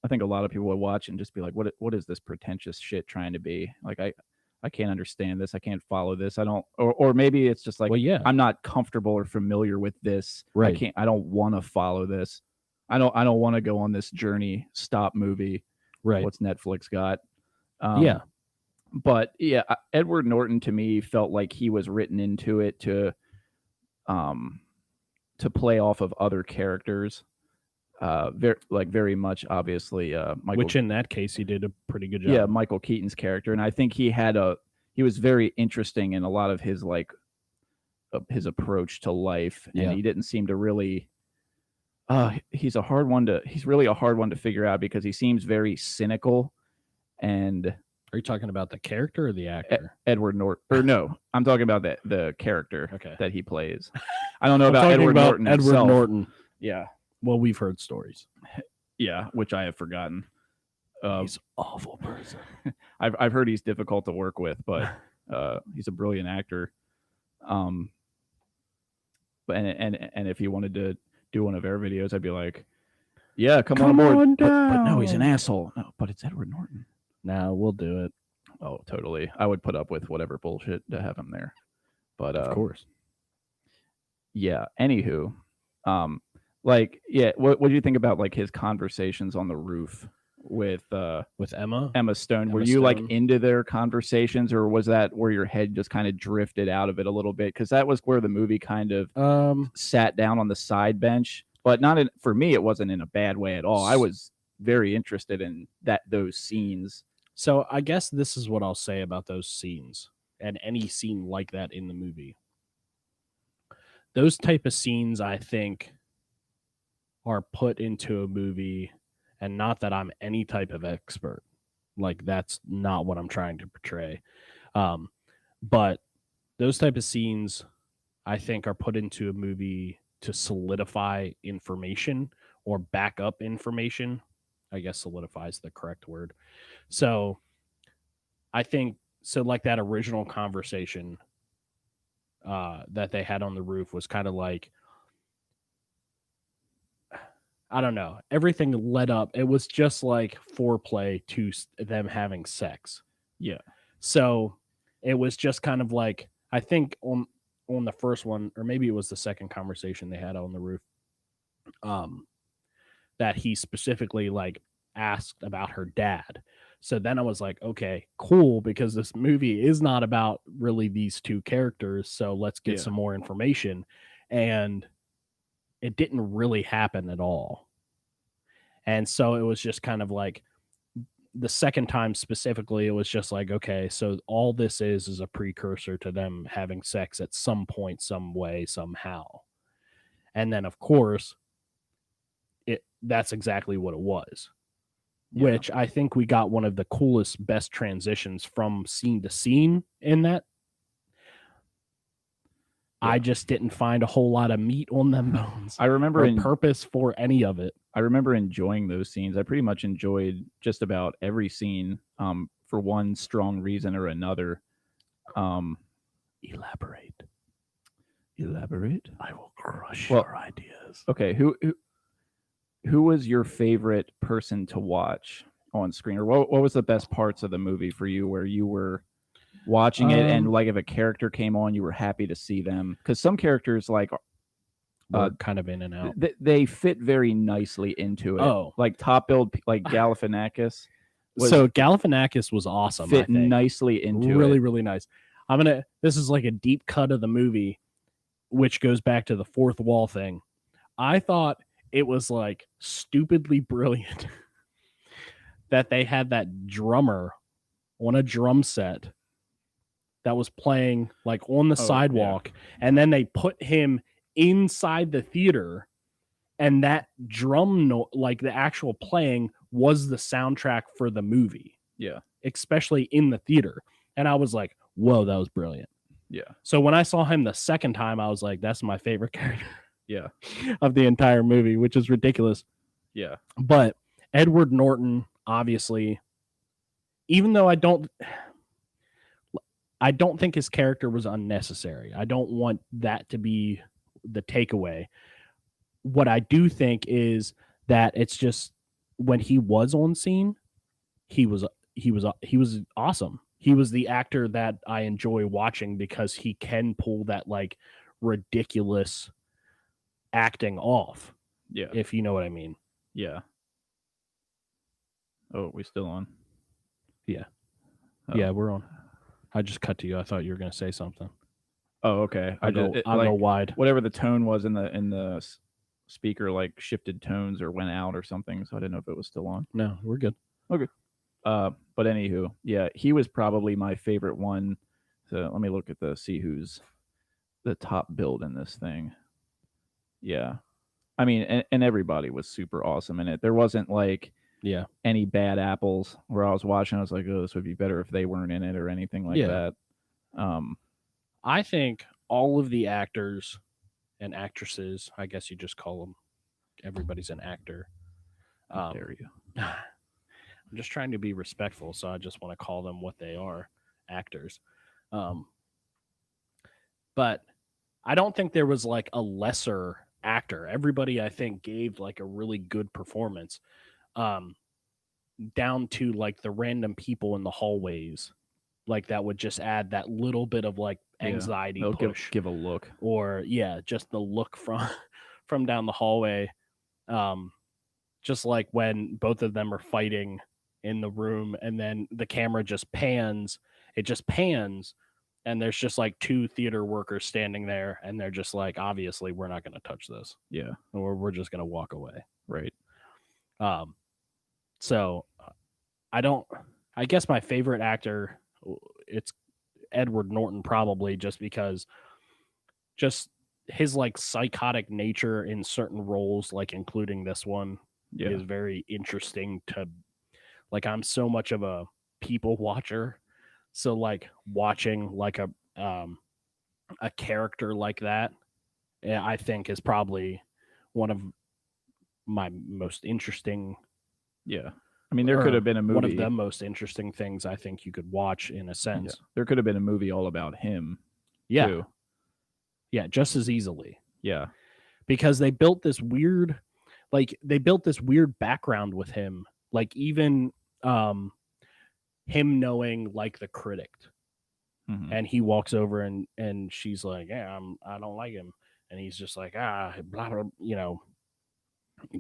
I think a lot of people would watch and just be like, what is this pretentious shit trying to be? Like, I can't understand this. I can't follow this. I don't, or maybe it's just like, Well, yeah. I'm not comfortable or familiar with this. Right. I don't want to follow this. I don't want to go on this journey. Stop movie. Right. What's Netflix got? Yeah. But yeah, Edward Norton to me felt like he was written into it to play off of other characters. Very much, obviously, Michael. Which in that case, he did a pretty good job. Yeah, Michael Keaton's character, and I think he was very interesting in a lot of his his approach to life, and Yeah. he didn't seem to really. He's really a hard one to figure out, because he seems very cynical, and Are you talking about the character or the actor? Edward Norton, or no, I'm talking about the character Okay. that he plays. I don't know I'm about talking Edward about Norton Edward himself. Norton. Yeah, Well, we've heard stories. yeah, which I have forgotten. He's an awful person. I've heard he's difficult to work with, but he's a brilliant actor. But and if he wanted to do one of our videos, I'd be like, yeah, come on board. But no, he's an asshole. No, but it's Edward Norton. Nah, we'll do it. Oh, totally. I would put up with whatever bullshit to have him there. But Of course. yeah. Anywho, what do you think about like his conversations on the roof with Emma? Emma Stone? Emma Were you like Stone? into their conversations, or was that where your head just kind of drifted out of it a little bit? Because that was where the movie kind of sat down on the side bench, but for me, it wasn't in a bad way at all. I was very interested in those scenes. So I guess this is what I'll say about those scenes and any scene like that in the movie. Those type of scenes, I think, are put into a movie, and not that I'm any type of expert. Like, that's not what I'm trying to portray. But those type of scenes, I think, are put into a movie to solidify information or back up information. I guess solidify is the correct word. So I think, so like that original conversation that they had on the roof was kind of like, I don't know, everything led up. It was just like foreplay to them having sex. Yeah. So it was just kind of like, I think on the first one, or maybe it was the second conversation they had on the roof, that he specifically like asked about her dad. So then I was like, okay, cool, because this movie is not about really these two characters. So let's get some more information. And it didn't really happen at all. And so it was just kind of like, the second time specifically, it was just like, okay, so all this is a precursor to them having sex at some point, some way, somehow. And then, of course, that's exactly what it was, which I think we got one of the coolest, best transitions from scene to scene in that. I just didn't find a whole lot of meat on them bones. I remember or purpose for any of it. I remember enjoying those scenes. I pretty much enjoyed just about every scene for one strong reason or another. Elaborate. I will crush your ideas. Okay, who was your favorite person to watch on screen, or what was the best parts of the movie for you, where you were watching it and like if a character came on, you were happy to see them? Because some characters like kind of in and out. They fit very nicely into it. Oh, like top build, like Galifianakis. So Galifianakis was awesome. Fit nicely into really, it. really nice. This is like a deep cut of the movie, which goes back to the fourth wall thing. I thought it was like stupidly brilliant that they had that drummer on a drum set that was playing like on the sidewalk, and then they put him inside the theater, and that drum note, like the actual playing, was the soundtrack for the movie. Yeah. Especially in the theater. And I was like, whoa, that was brilliant. Yeah. So when I saw him the second time, I was like, that's my favorite character. Yeah. Of the entire movie, which is ridiculous. Yeah. But Edward Norton, obviously, even though I don't think his character was unnecessary. I don't want that to be the takeaway. What I do think is that it's just when he was on scene, he was awesome. He was the actor that I enjoy watching because he can pull that like ridiculous acting off. Yeah. If you know what I mean. Yeah. Oh, we still on? Yeah. Oh. Yeah, we're on. I just cut to you. I thought you were going to say something. Oh, okay. I'll go wide. Whatever the tone was in the speaker, like shifted tones or went out or something. So I didn't know if it was still on. No, we're good. Okay. But anywho, yeah, he was probably my favorite one. So let me look at see who's the top build in this thing. Yeah. I mean, and everybody was super awesome in it. There wasn't like any bad apples where I was watching. I was like, oh, this would be better if they weren't in it or anything like that. I think all of the actors and actresses, I guess you just call them, everybody's an actor. How dare you? I'm just trying to be respectful, so I just want to call them what they are, actors. But I don't think there was like a lesser actor. Everybody, I think, gave like a really good performance, down to like the random people in the hallways, like that would just add that little bit of like anxiety push. Give a look, or just the look from down the hallway. Just like when both of them are fighting in the room, and then the camera just pans. It just pans. And there's just like two theater workers standing there, and they're just like, obviously, we're not going to touch this. Yeah. Or we're just going to walk away. Right. So I guess my favorite actor, it's Edward Norton, probably just because just his like psychotic nature in certain roles, like including this one, is very interesting to, like, I'm so much of a people watcher. So like watching like a character like that, I think is probably one of my most interesting. Yeah. I mean, there could have been a movie. One of the most interesting things I think you could watch in a sense. Yeah. There could have been a movie all about him. Yeah. Too. Yeah. Just as easily. Yeah. Because they built this weird background with him. Like even, him knowing like the critic, and he walks over and she's like, yeah, I don't like him, and he's just like, blah, blah,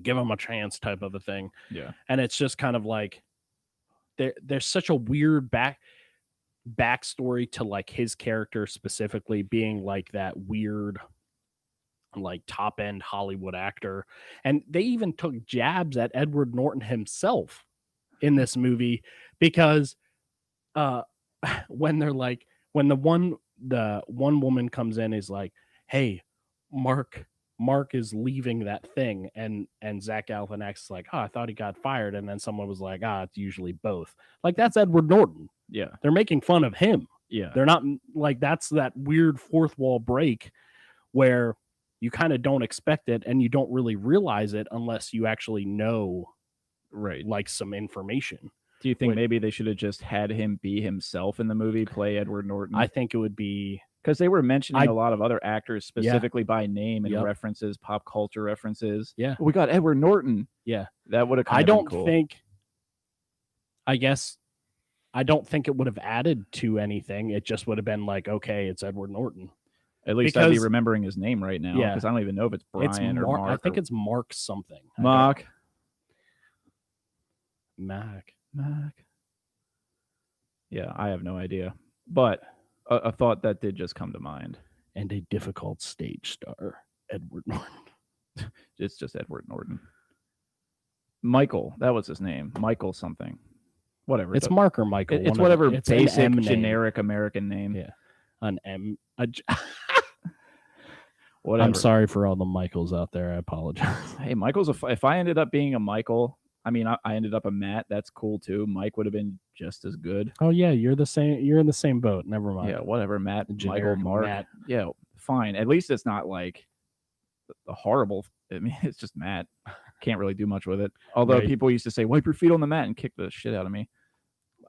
give him a chance type of a thing. Yeah. And it's just kind of like there's such a weird backstory to like his character specifically being like that weird like top end Hollywood actor. And they even took jabs at Edward Norton himself in this movie, because when the one woman comes in is like, hey, Mark is leaving that thing, and Zach Galifianakis is like, oh, I thought he got fired, and then someone was like, it's usually both. Like, that's Edward Norton. Yeah. They're making fun of him. Yeah. They're not like, that's that weird fourth wall break where you kind of don't expect it and you don't really realize it unless you actually know Right. like some information. Do you think Wait. maybe they should have just had him be himself in the movie, play Edward Norton? I think it would be Because they were mentioning a lot of other actors specifically by name and Yep. references, pop culture references. Yeah. We got Edward Norton. Yeah. That would have kind I of been don't cool. think I don't think it would have added to anything. It just would have been like, okay, it's Edward Norton. At least I'd be because- remembering his name right now. Yeah. Because I don't even know if it's Brian It's or Mark. Mark. I think it's Mark something. Mark. Mac. Yeah, I have no idea. But a thought that did just come to mind. And a difficult stage star, Edward Norton. It's just Edward Norton. Michael, that was his name. Michael something. Whatever. It's Mark or Michael. It's one of whatever the- it's an basic M name. generic American name. Yeah. An M. Whatever. I'm sorry for all the Michaels out there. I apologize. Hey, Michael's if I ended up being a Michael, I mean, I ended up a Matt. That's cool too. Mike would have been just as good. Oh yeah, you're the same. You're in the same boat. Never mind. Yeah, whatever. Matt, Michael, Generic Mark. Matt. Yeah, fine. At least it's not like the horrible. I mean, it's just Matt. Can't really do much with it. Although Right. people used to say, "Wipe your feet on the mat" and kick the shit out of me.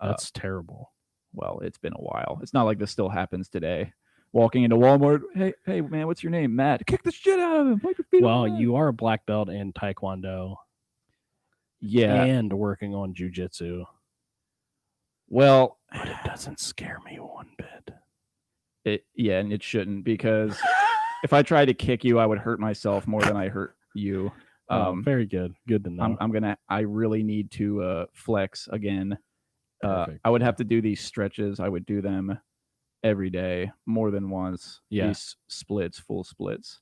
That's terrible. Well, it's been a while. It's not like this still happens today. Walking into Walmart, hey man, what's your name? Matt. Kick the shit out of him. Wipe your feet. Well, on the mat. you are a black belt in Taekwondo Yeah. and working on jujitsu. Well, But it doesn't scare me one bit. and it shouldn't, because if I tried to kick you, I would hurt myself more than I hurt you. Very good. Good to know. I really need to flex again. Perfect. I would have to do these stretches. I would do them every day, more than once. Yeah. These splits, full splits,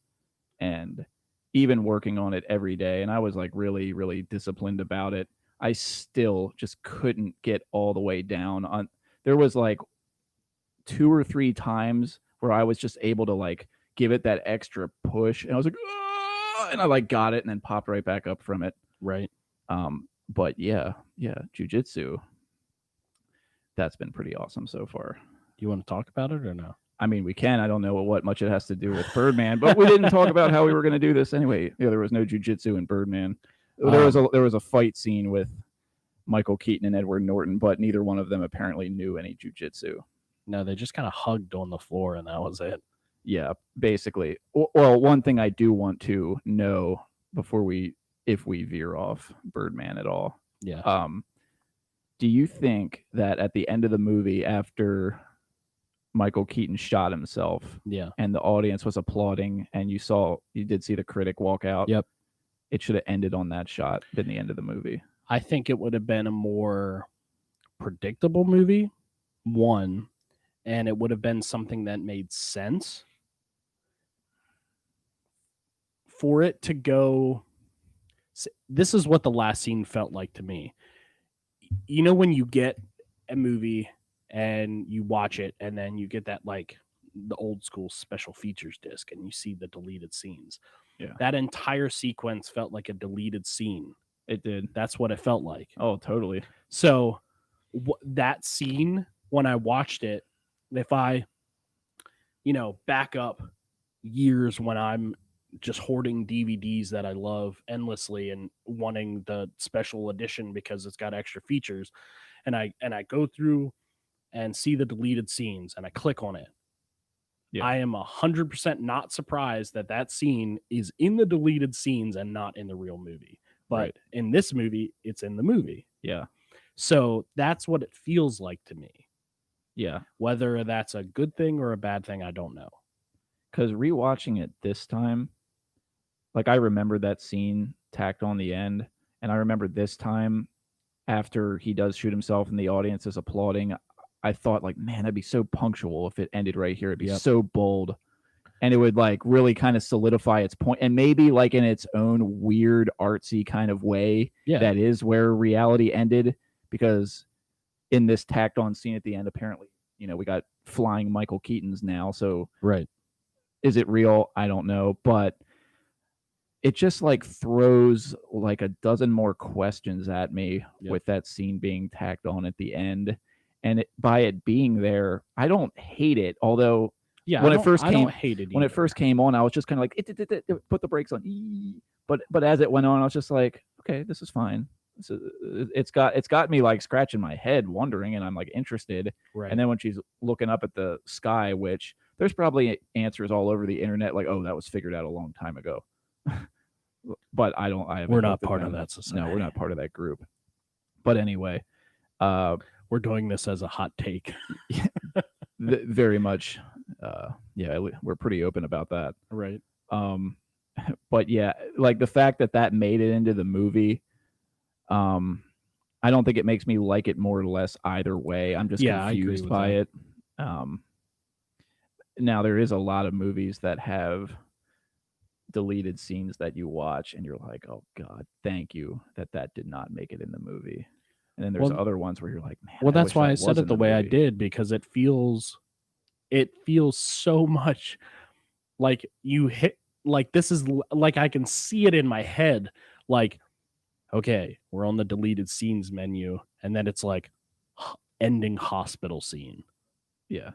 and even working on it every day. And I was like really, really disciplined about it. I still just couldn't get all the way down. There was like 2 or 3 times where I was just able to like give it that extra push, and I was like, "Ah!" and I like got it and then popped right back up from it. Right. But yeah, jujitsu. That's been pretty awesome so far. You want to talk about it or no? I mean, we can. I don't know what much it has to do with Birdman, but we didn't talk about how we were going to do this anyway. Yeah, there was no jujitsu in Birdman. There was a fight scene with Michael Keaton and Edward Norton, but neither one of them apparently knew any jujitsu. No, they just kind of hugged on the floor and that was it. Yeah, basically. Well, one thing I do want to know before if we veer off Birdman at all. Yeah. Do you think that at the end of the movie, after Michael Keaton shot himself, Yeah. and the audience was applauding, and you did see the critic walk out? Yep. It should have ended on that shot, been the end of the movie. I think it would have been a more predictable movie, one, and it would have been something that made sense for it to go. This is what the last scene felt like to me. You know, when you get a movie and you watch it and then you get that like the old school special features disc and you see the deleted scenes. Yeah. That entire sequence felt like a deleted scene. It did. That's what it felt like. Oh, totally. So that scene, when I watched it, if I, back up years when I'm just hoarding DVDs that I love endlessly and wanting the special edition because it's got extra features, and I go through and see the deleted scenes and I click on it. Yeah. I am 100% not surprised that scene is in the deleted scenes and not in the real movie. But Right. in this movie, it's in the movie. Yeah. So that's what it feels like to me. Yeah. Whether that's a good thing or a bad thing, I don't know. Because rewatching it this time, like I remember that scene tacked on the end, and I remember this time after he does shoot himself and the audience is applauding, I thought like, man, that'd be so punctual if it ended right here. It'd be so bold, and it would like really kind of solidify its point, and maybe like in its own weird artsy kind of way. Yeah. That is where reality ended, because in this tacked on scene at the end, apparently, we got flying Michael Keatons now. So Right. is it real? I don't know, but it just like throws like a dozen more questions at me with that scene being tacked on at the end. And by it being there, I don't hate it. Although Yeah, when I it first don't came hate it when it either. first came on, I was just kind of like put the brakes on. But as it went on, I was just like, okay, this is fine. So it's got me like scratching my head, wondering, and I'm like interested. Right. And then when she's looking up at the sky, which there's probably answers all over the internet, like, oh, that was figured out a long time ago. But I haven't We're not looked at part of them. that society. No, we're not part of that group. But anyway, We're doing this as a hot take. very much, yeah, we're pretty open about that. Right. But yeah, like the fact that made it into the movie, I don't think it makes me like it more or less either way. I'm just Yeah, I agree confused with by that. it. Now there is a lot of movies that have deleted scenes that you watch and you're like, oh God, thank you that did not make it in the movie. And then there's Well, other ones where you're like, man, Well, I that's wish why that I said was it in the way I movie. did, because it feels so much like you hit, like this is like I can see it in my head, like, okay, we're on the deleted scenes menu, and then it's like ending hospital scene, Yeah,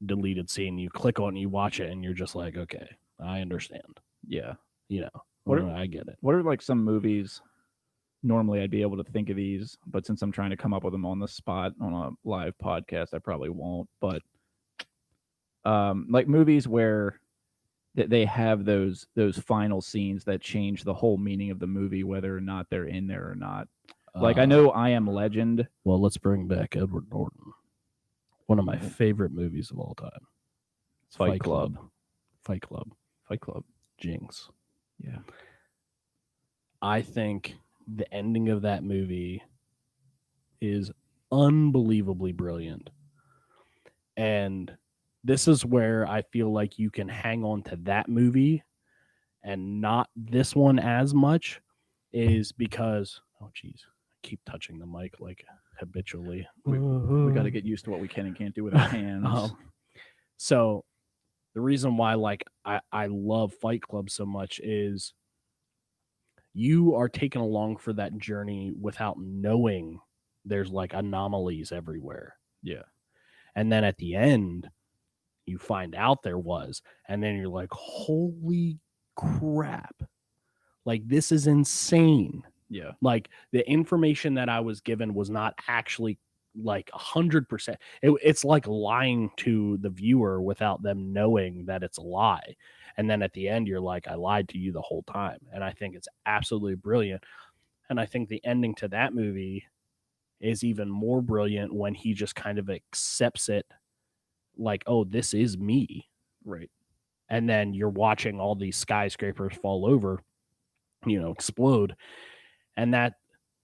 deleted scene. You click on it, you watch it, and you're just like, okay, I understand. yeah. You know, What well, I get it. What are like some movies? Normally, I'd be able to think of these, but since I'm trying to come up with them on the spot on a live podcast, I probably won't. But like movies where they have those final scenes that change the whole meaning of the movie, whether or not they're in there or not. Like I know I Am Legend. Well, let's bring back Edward Norton. One of my favorite movies of all time. Fight Club. Fight Club. Fight Club. Jinx. Yeah. I think the ending of that movie is unbelievably brilliant. And this is where I feel like you can hang on to that movie and not this one as much, is because, oh geez, I keep touching the mic like habitually. We got to get used to what we can and can't do with our hands. So the reason why like I love Fight Club so much is you are taken along for that journey without knowing there's like anomalies everywhere. Yeah. And then at the end, you find out there was, and then you're like, holy crap. Like, this is insane. Yeah. Like, the information that I was given was not actually like 100%. It's like lying to the viewer without them knowing that it's a lie. And then at the end, you're like, I lied to you the whole time. And I think it's absolutely brilliant. And I think the ending to that movie is even more brilliant when he just kind of accepts it like, oh, this is me. Right. And then you're watching all these skyscrapers fall over, you know, explode. And that,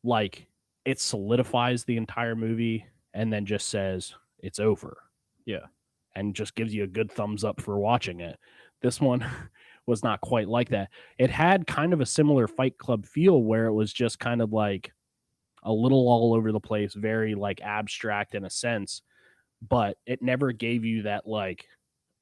like, it solidifies the entire movie and then just says it's over. Yeah. And just gives you a good thumbs up for watching it. This one was not quite like that. It had kind of a similar Fight Club feel where it was just kind of like a little all over the place, very like abstract in a sense, but it never gave you that like,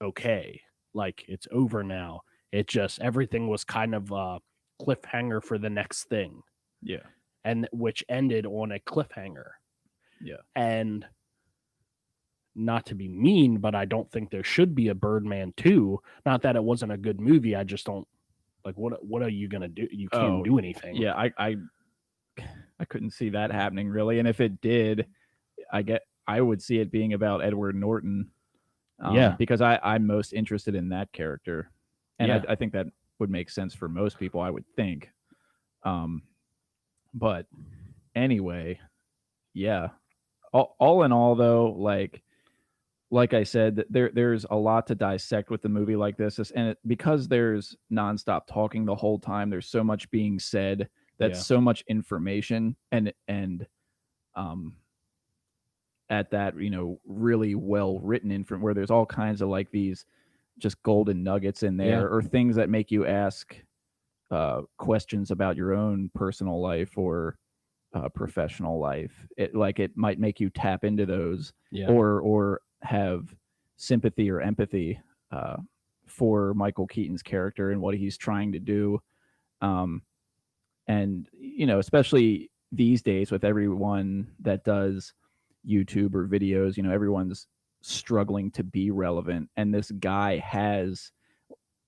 okay, like it's over now. It just, everything was kind of a cliffhanger for the next thing. Yeah. And which ended on a cliffhanger. Yeah. And not to be mean, but I don't think there should be a Birdman 2. Not that it wasn't a good movie. I just don't like, what are you going to do? You can't do anything. Yeah. I couldn't see that happening really. And if it did, I would see it being about Edward Norton. Yeah. Because I'm most interested in that character. And Yeah. I think that would make sense for most people, I would think. But anyway, yeah. All in all, though, like I said, there's a lot to dissect with the movie like this, and because there's nonstop talking the whole time, there's so much being said. That's so much information, and at that, you know, really well written info where there's all kinds of like these just golden nuggets in there, or things that make you ask questions about your own personal life or professional life. It might make you tap into those, or have sympathy or empathy for Michael Keaton's character and what he's trying to do. And, you know, especially these days with everyone that does YouTube or videos, you know, everyone's struggling to be relevant, and this guy has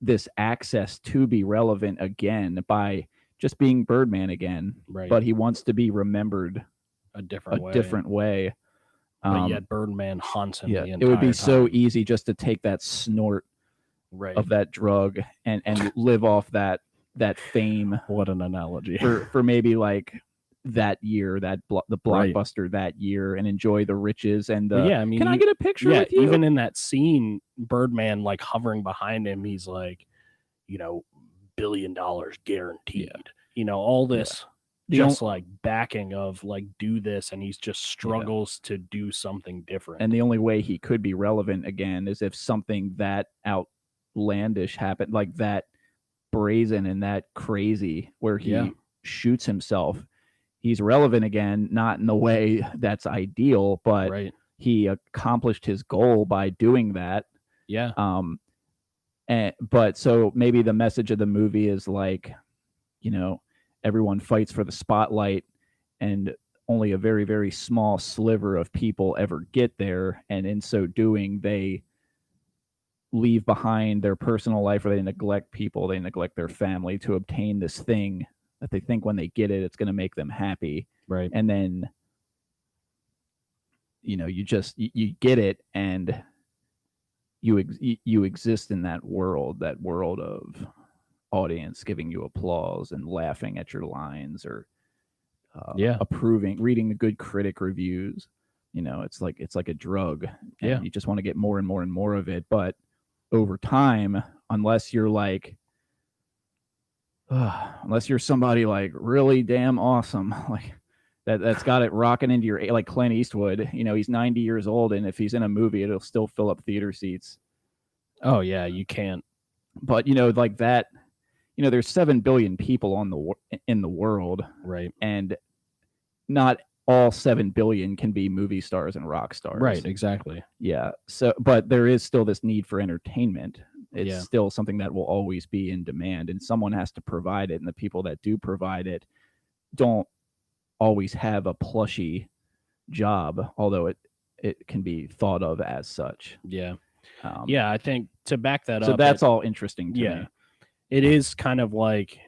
this access to be relevant again by just being Birdman again, Right. but he wants to be remembered a different way. different way. But yet Birdman haunts him. Yeah, the it would be entire so time. easy just to take that snort Right. of that drug and live off that fame What an analogy. for maybe like that year, the Right. blockbuster that year, and enjoy the riches and the. But yeah, I mean, can I get a picture yeah, with you? even in that scene, Birdman like hovering behind him, he's like, $1 billion guaranteed. All this just like backing of like do this, and he's just struggles to do something different. And the only way he could be relevant again is if something that outlandish happened, like that brazen and that crazy, where he shoots himself. He's relevant again, not in the way that's ideal, but he accomplished his goal by doing that. Yeah. But so maybe the message of the movie is like, everyone fights for the spotlight, and only a very, very small sliver of people ever get there. And in so doing, they leave behind their personal life, or they neglect people, they neglect their family to obtain this thing that they think when they get it, it's going to make them happy. Right. And then, you get it, and you exist in that world of audience giving you applause and laughing at your lines, or approving, reading the good critic reviews. It's like a drug. And you just want to get more and more and more of it. But over time, unless you're somebody like really damn awesome, like that's got it rocking into your, like Clint Eastwood, he's 90 years old, and if he's in a movie, it'll still fill up theater seats. Oh yeah, you can't. But like that, there's 7 billion people in the world, right? And not all 7 billion can be movie stars and rock stars, right? Exactly. Yeah. So, but there is still this need for entertainment. It's still something that will always be in demand, and someone has to provide it. And the people that do provide it don't always have a plushy job, although it can be thought of as such. Yeah. I think to back that up. So that's all interesting to me. It is kind of like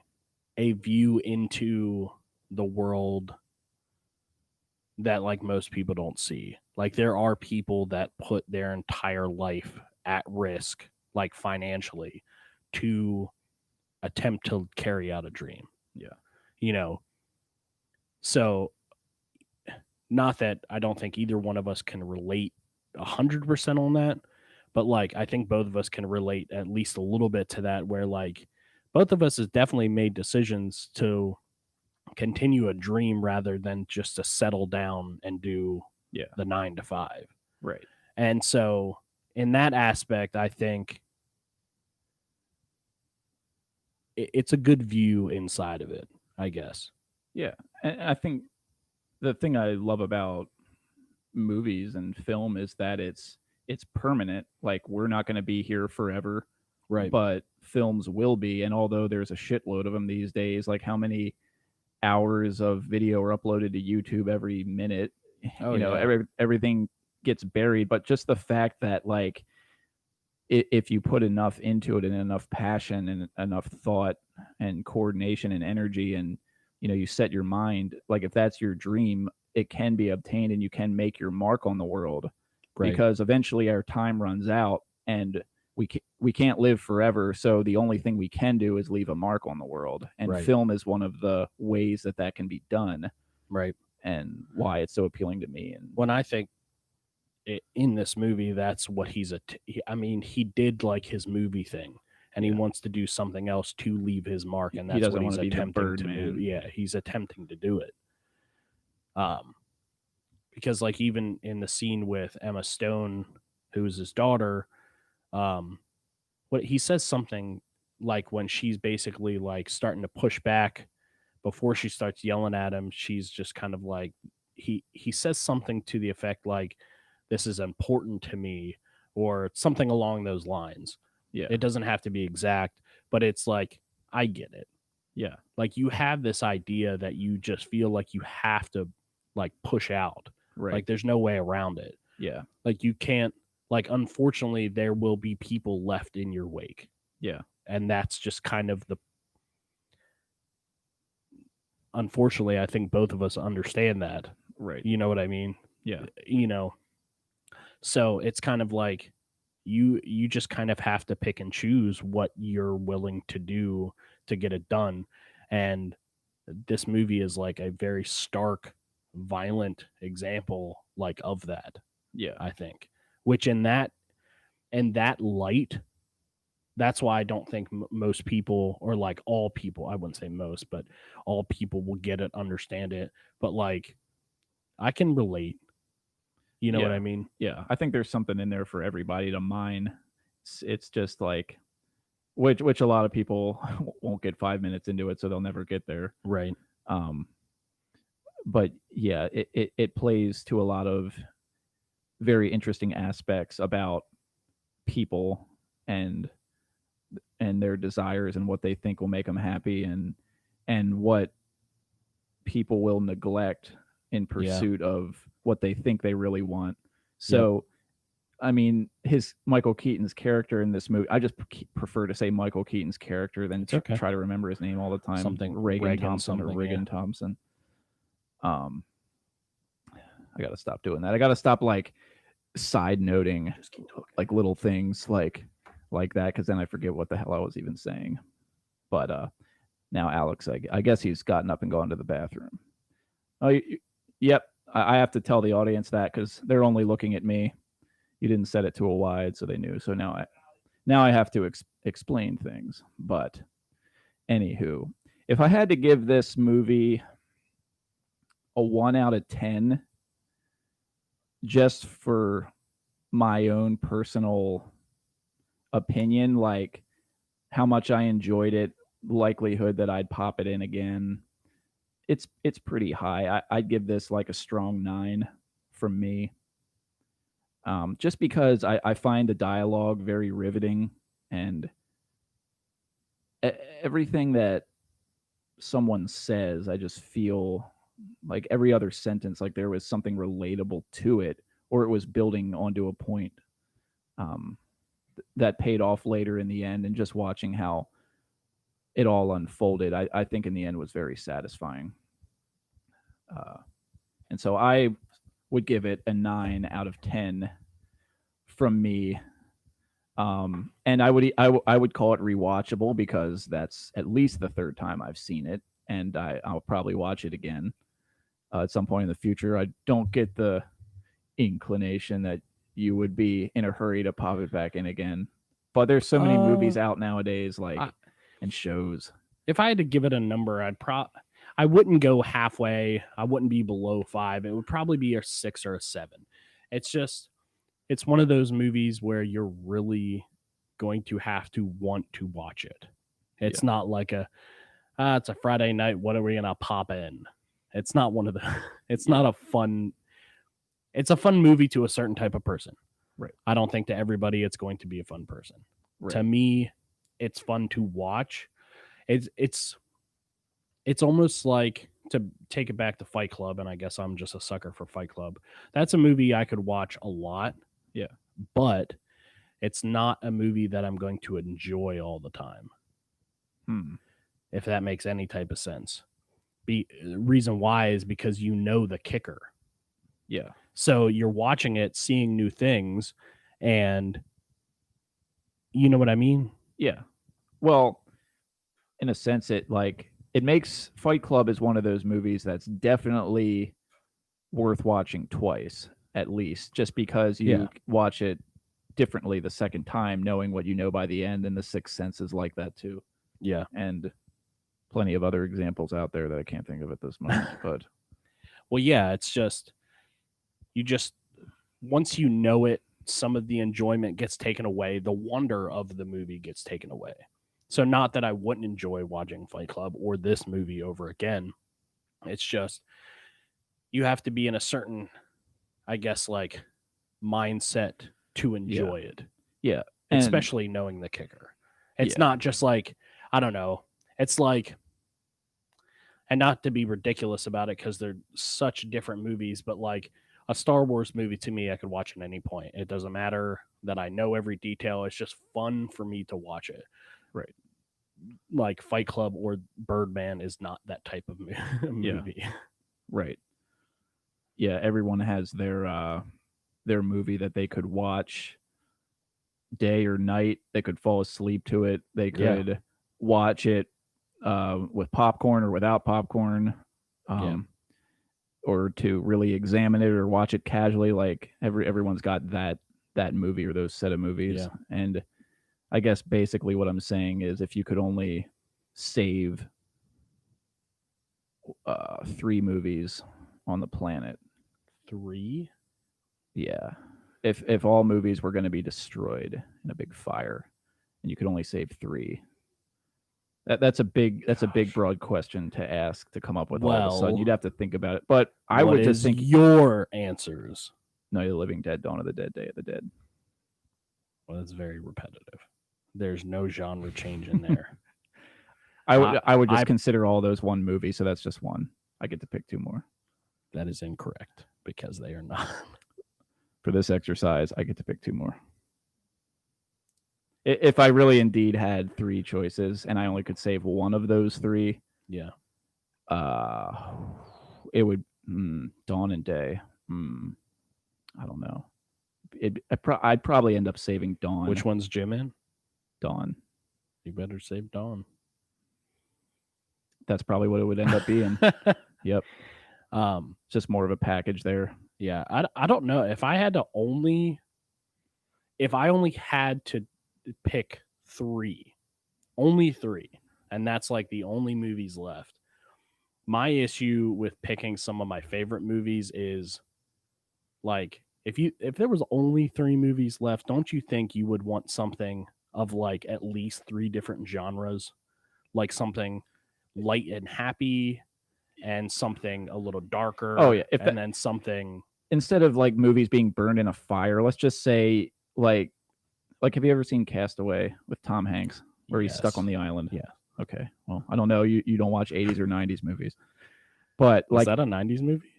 a view into the world that like most people don't see. Like there are people that put their entire life at risk, like financially, to attempt to carry out a dream. Yeah. So not that I don't think either one of us can relate 100% on that, but like I think both of us can relate at least a little bit to that, where like both of us has definitely made decisions to continue a dream rather than just to settle down and do the 9 to 5. Right. And so in that aspect, I think it's a good view inside of it, I guess. Yeah. And I think the thing I love about movies and film is that it's permanent. Like we're not going to be here forever. Right. But films will be. And although there's a shitload of them these days, like how many hours of video are uploaded to YouTube every minute? Everything gets buried. But just the fact that like if you put enough into it and enough passion and enough thought and coordination and energy, and you set your mind, like if that's your dream, it can be obtained and you can make your mark on the world. Right. Because eventually our time runs out and we can't live forever. So the only thing we can do is leave a mark on the world. And film is one of the ways that can be done. Right. And why it's so appealing to me. And when I think in this movie, that's what he did like his movie thing, and he wants to do something else to leave his mark. And that's what he's attempting to do. Yeah. He's attempting to do it. Because like even in the scene with Emma Stone, who's his daughter, what he says something like when she's basically like starting to push back before she starts yelling at him, she's just kind of like he says something to the effect like, this is important to me, or something along those lines. Yeah. It doesn't have to be exact, but it's like, I get it. Yeah. Like you have this idea that you just feel like you have to like push out. Right. Like there's no way around it. Yeah. Like you can't like unfortunately there will be people left in your wake. Yeah. And that's just kind of the unfortunately, I think both of us understand that. Right. You know what I mean? Yeah. You know. So it's kind of like you just kind of have to pick and choose what you're willing to do to get it done. And this movie is like a very stark, violent example like of that, Yeah. I think. Which in that light, that's why I don't think most people, or like all people, I wouldn't say most, but all people will get it, understand it. But like, I can relate. You know what I mean? Yeah. I think there's something in there for everybody to mine. It's just like, which a lot of people won't get 5 minutes into it, so they'll never get there. Right. But yeah, it plays to a lot of very interesting aspects about people and their desires and what they think will make them happy, and what people will neglect in pursuit of what they think they really want. So I mean, Michael Keaton's character in this movie, I just prefer to say Michael Keaton's character than try to remember his name all the time. Something Reagan Thompson or something, Reagan Thompson. I got to stop doing that. I got to stop like side noting like little things like that, because then I forget what the hell I was even saying. But now Alex, I guess he's gotten up and gone to the bathroom. Oh, yep. I have to tell the audience that because they're only looking at me. You didn't set it to a wide, so they knew. So now I have to explain things. But anywho, if I had to give this movie a 1 out of 10, just for my own personal opinion, like how much I enjoyed it, likelihood that I'd pop it in again, it's pretty high. I'd give this like a strong 9 from me. Just because I find the dialogue very riveting, and everything that someone says, I just feel like every other sentence, like there was something relatable to it, or it was building onto a point that paid off later in the end. And just watching how it all unfolded, I think in the end was very satisfying. And so I would give it a 9 out of 10 from me. And I would call it rewatchable, because that's at least the third time I've seen it, and I'll probably watch it again at some point in the future. I don't get the inclination that you would be in a hurry to pop it back in again, but there's so many movies out nowadays, like and shows. If I had to give it a number, I wouldn't go halfway. I wouldn't be below 5. It would probably be a 6 or a 7. It's one of those movies where you're really going to have to want to watch it. It's not like it's a Friday night, what are we gonna pop in? It's not one of the it's not a fun, it's a fun movie to a certain type of person. Right. I don't think to everybody it's going to be a fun person. Right. To me, it's fun to watch. It's almost like, to take it back to Fight Club, and I guess I'm just a sucker for Fight Club. That's a movie I could watch a lot. Yeah. But it's not a movie that I'm going to enjoy all the time. If that makes any type of sense. Reason why is because you know the kicker. Yeah. So you're watching it, seeing new things, and you know what I mean? Yeah. Well, in a sense, it makes Fight Club is one of those movies that's definitely worth watching twice, at least, just because you watch it differently the second time, knowing what you know by the end. And The Sixth Sense is like that too. Yeah. And plenty of other examples out there that I can't think of at this moment. But well, yeah, it's just, once you know it, some of the enjoyment gets taken away. The wonder of the movie gets taken away. So not that I wouldn't enjoy watching Fight Club or this movie over again. It's just, you have to be in a certain, I guess, like, mindset to enjoy it. Yeah. Especially knowing the kicker. It's not just like, I don't know. It's like, and not to be ridiculous about it because they're such different movies, but like a Star Wars movie to me, I could watch at any point. It doesn't matter that I know every detail. It's just fun for me to watch it. Right. Like Fight Club or Birdman is not that type of movie. Right. Yeah, everyone has their movie that they could watch day or night. They could fall asleep to it. They could watch it with popcorn or without popcorn. Or to really examine it or watch it casually. Like everyone's got that movie or those set of movies. Yeah. And I guess basically what I'm saying is if you could only save 3 movies on the planet. 3? Yeah. If all movies were going to be destroyed in a big fire and you could only save 3. That's a big broad question to ask to come up with all of a sudden. You'd have to think about it. But I would just think your answers. Night of the Living Dead, Dawn of the Dead, Day of the Dead. Well, that's very repetitive. There's no genre change in there. I would just consider all those one movie, so that's just one. I get to pick 2 more. That is incorrect because they are not. For this exercise, I get to pick 2 more. If I really indeed had 3 choices and I only could save one of those 3, yeah, it would Dawn and Day. I don't know. I'd probably end up saving Dawn. Which one's Jim in? Dawn. You better save Dawn. That's probably what it would end up being. Yep. Just more of a package there. Yeah, I don't know if I only had to pick 3, only 3, and that's like the only movies left. My issue with picking some of my favorite movies is like if there was only 3 movies left, don't you think you would want something of like at least 3 different genres, like something light and happy and something a little darker. Oh yeah, then something instead of like movies being burned in a fire, let's just say like have you ever seen Castaway with Tom Hanks where he's stuck on the island? Yeah. Okay. Well, I don't know. You don't watch 80s or 90s movies. But like, is that a 90s movie?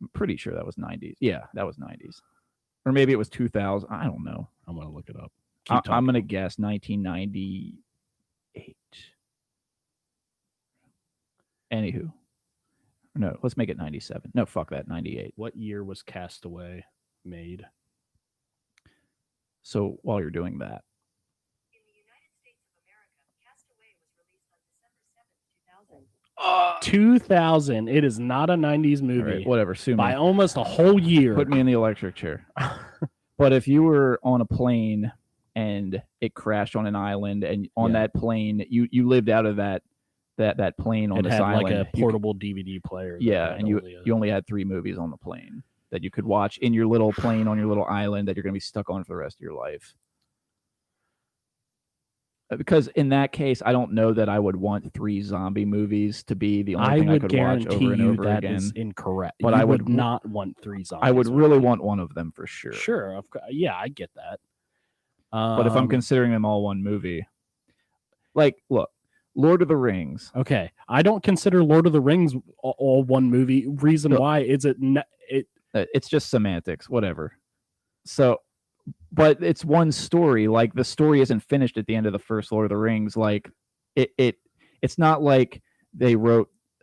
I'm pretty sure that was 90s. Yeah, that was 90s. Or maybe it was 2000. I don't know. I'm going to look it up. I'm going to guess 1998. Anywho. No, let's make it 97. No, fuck that, 98. What year was Castaway made? So while you're doing that. In the United States of America, Castaway was released on December 7th, 2000. 2000. It is not a 90s movie. All right, whatever. Sue me. By almost a whole year. Put me in the electric chair. But if you were on a plane and it crashed on an island and on that plane, you lived out of that plane on this island. Like a portable DVD player. Yeah, and you only had 3 movies on the plane that you could watch in your little plane on your little island that you're going to be stuck on for the rest of your life. Because in that case, I don't know that I would want 3 zombie movies to be the only thing I could watch over and over that again. Is incorrect. But I would not want 3 zombies. I would really want one of them for sure. Sure, yeah, I get that. But if I'm considering them all one movie, like, look, Lord of the Rings. Okay, I don't consider Lord of the Rings all one movie. Reason why is it's just semantics, whatever. So, but it's one story. Like the story isn't finished at the end of the first Lord of the Rings. Like it's not like they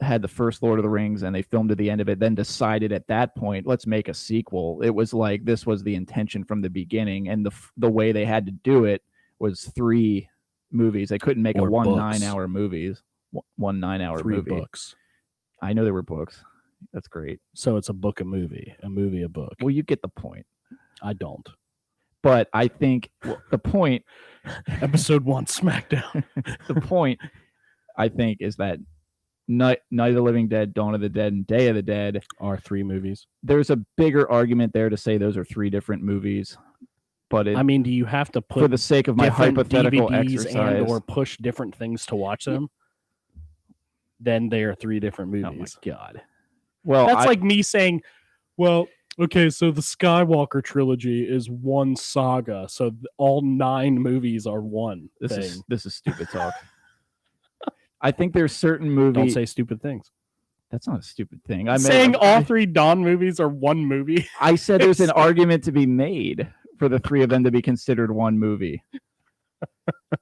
had the first Lord of the Rings and they filmed to the end of it, then decided at that point, let's make a sequel. It was like this was the intention from the beginning, and the way they had to do it was 3 movies. They couldn't make or one books. 9-hour movies. 1 9-hour 3 movie. books. I know there were books. That's great. So it's a book, a movie a book. Well, you get the point. I don't. But I think the point, Episode 1, SmackDown. the point, I think, is that Night of the Living Dead, Dawn of the Dead, and Day of the Dead are 3 movies. There's a bigger argument there to say those are 3 different movies. But I mean, do you have to put for the sake of my hypothetical DVDs exercise, or push different things to watch them? Then they are 3 different movies. Oh my god! Well, that's like me saying, "Well, okay, so the Skywalker trilogy is one saga, so all 9 movies are one thing." This is stupid talk. I think there's certain movies. Don't say stupid things. That's not a stupid thing. I Saying all three Dawn movies are one movie. I said there's an argument to be made for the three of them to be considered one movie,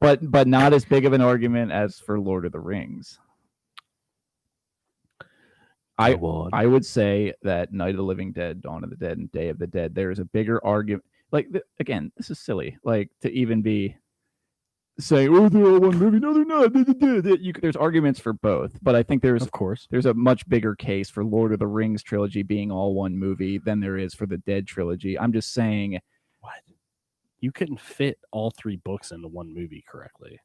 but not as big of an argument as for Lord of the Rings. I would say that Night of the Living Dead, Dawn of the Dead, and Day of the Dead, there is a bigger argument. Like, again, this is silly. Like, to even be saying, oh, they're all one movie. No, they're not. There's arguments for both, but I think there's a much bigger case for Lord of the Rings trilogy being all one movie than there is for the Dead trilogy. I'm just saying, what? You couldn't fit all three books into one movie correctly.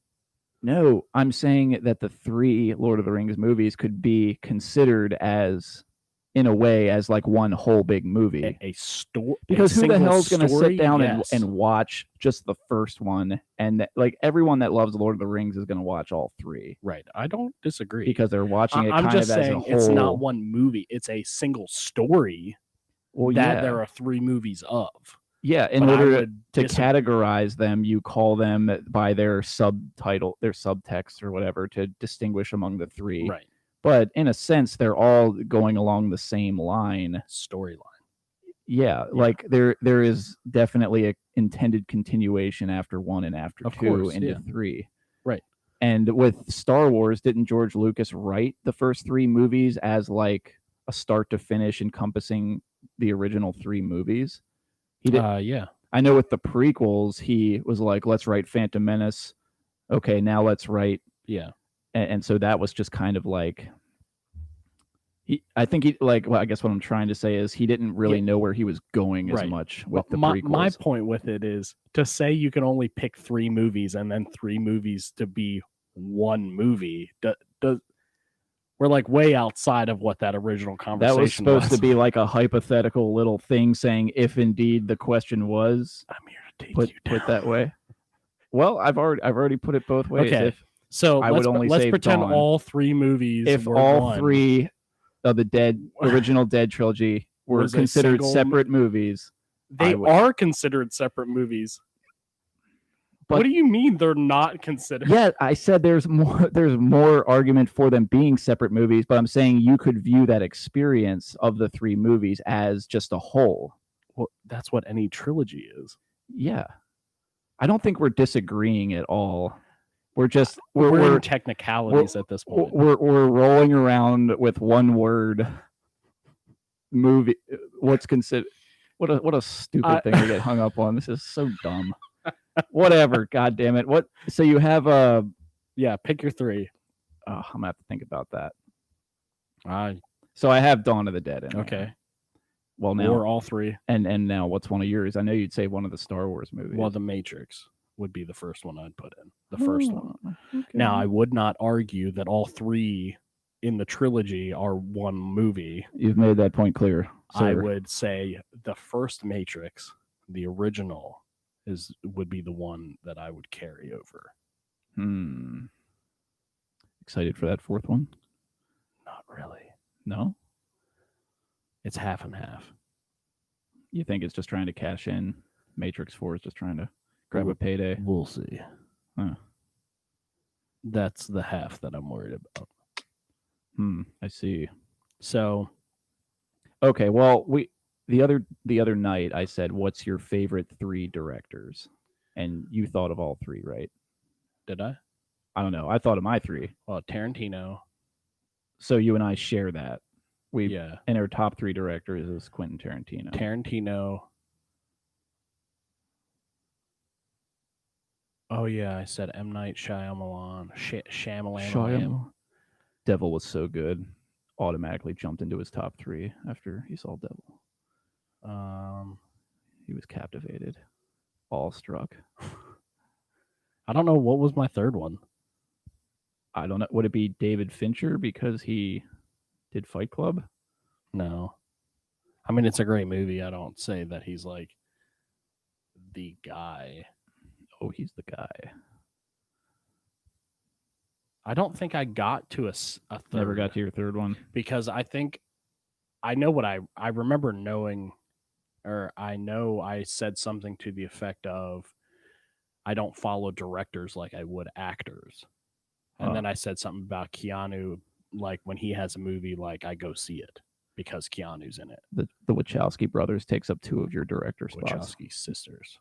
No, I'm saying that the three Lord of the Rings movies could be considered as, in a way, as like one whole big movie. A story. Because who the hell's going to sit down and watch just the first one? And like everyone that loves Lord of the Rings is going to watch all three. Right. I don't disagree. Because they're watching it I'm kind just of saying as a whole. It's not one movie. It's a single story that there are three movies of. Yeah, in order to categorize them, you call them by their subtitle, their subtext or whatever, to distinguish among the three. Right. But in a sense, they're all going along the same line. Storyline. Yeah, like there is definitely a intended continuation after one and after two into three. Right. And with Star Wars, didn't George Lucas write the first three movies as like a start to finish encompassing the original three movies? He did. Yeah. I know with the prequels, he was like, let's write Phantom Menace. Okay, now let's write. Yeah. And so that was just kind of like, I think he like, well, I guess what I'm trying to say is he didn't really know where he was going as much with the prequels. My point with it is to say you can only pick three movies and then three movies to be one movie. We're like way outside of what that original conversation was. That was supposed to be like a hypothetical little thing saying if indeed the question was I'm here to take you down. Put that way. Well, I've already put it both ways. Okay. So let's pretend Dawn. all three movies if were all one. three of the original Dead trilogy were considered separate movies. They are considered separate movies. But what do you mean they're not considered? Yeah, I said there's more argument for them being separate movies, but I'm saying you could view that experience of the three movies as just a whole. Well, that's what any trilogy is. Yeah. I don't think we're disagreeing at all. We're just we're in technicalities at this point. We're rolling around with one word movie. What's considered what a stupid thing to get hung up on. This is so dumb. Whatever, god damn it. What so you have pick your three. I'm gonna have to think about that. So I have Dawn of the Dead in okay. There. Well now or all three. And now what's one of yours? I know you'd say one of the Star Wars movies. Well, The Matrix would be the first one I'd put in. The first one. Okay. Now I would not argue that all three in the trilogy are one movie. You've made that point clear, sir. I would say the first Matrix, the original, would be the one that I would carry over. Excited for that fourth one? Not really. No? It's half and half. You think it's just trying to cash in? Matrix 4 is just trying to grab a payday? We'll see. Huh. That's the half that I'm worried about. I see. So, okay, well, the other night I said, what's your favorite three directors? And you thought of all three, right? Did I? I don't know. I thought of my three. Well, Tarantino. So you and I share that. And our top three directors is Quentin Tarantino. Tarantino. Oh yeah, I said M. Night Shyamalan. Shyamalan. Devil was so good. Automatically jumped into his top three after he saw Devil. He was captivated, awestruck. I don't know what was my third one. I don't know. Would it be David Fincher because he did Fight Club? No. I mean, it's a great movie. I don't say that he's like the guy. Oh, he's the guy. I don't think I got to a third. Never got to your third one? Because I think I know what I remember knowing, or I know I said something to the effect of, I don't follow directors like I would actors. And then I said something about Keanu like when he has a movie, like I go see it because Keanu's in it. The Wachowski brothers takes up 2 of your director spots. Wachowski sisters.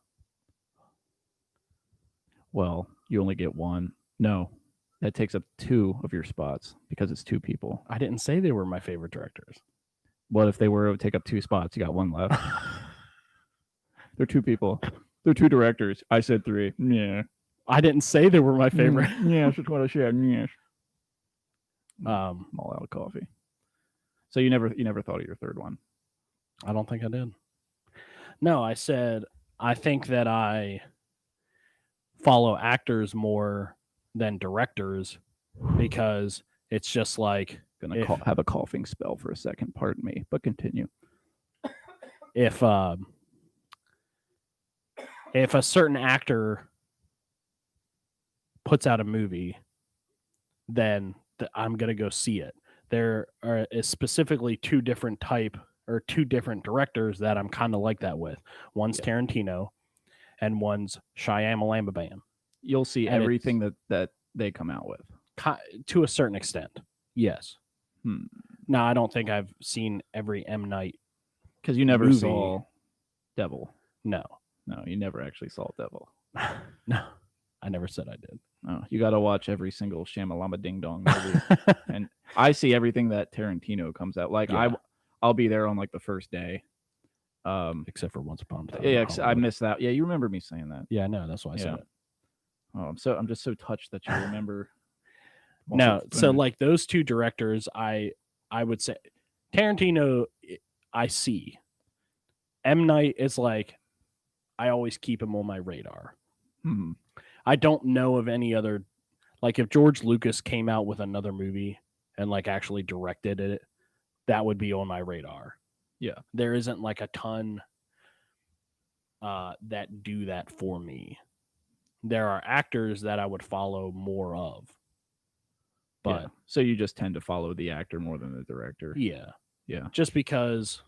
Well, you only get 1. No, that takes up 2 of your spots because it's 2 people. I didn't say they were my favorite directors. What if they were to take up 2 spots? You got 1 left. They're 2 people. They're 2 directors. I said 3. Yeah. I didn't say they were my favorite. Yes, that's what I said. Yes. Um, I'm all out of coffee. So you never thought of your third one? I don't think I did. No, I said I think that I follow actors more than directors because it's just like Gonna have a coughing spell for a second. Pardon me, but continue. if a certain actor puts out a movie, then I'm gonna go see it. There is specifically 2 different directors that I'm kind of like that with. One's Tarantino, and one's Shyamalan Bam. You'll see And everything that they come out with. To a certain extent, yes. Hmm. Now, I don't think I've seen every M. Night. Because you never movie. saw Devil. No, You never actually saw Devil. no, I never said I did. No, you got to watch every single Shamalama Ding Dong movie. And I see everything that Tarantino comes out. Like Yeah. I'll be there on like the first day. Except for Once Upon a Time. Yeah, I missed that. Yeah, you remember me saying that. Yeah, no, that's why I said Yeah. it. Oh, I'm just so touched that you remember. No, so like those 2 directors, I would say Tarantino, I see. M. Night is like I always keep him on my radar. Hmm. I don't know of any other, like if George Lucas came out with another movie and like actually directed it, that would be on my radar. Yeah, there isn't like a ton that do that for me. There are actors that I would follow more of. But so you just tend to follow the actor more than the director. yeah. Just because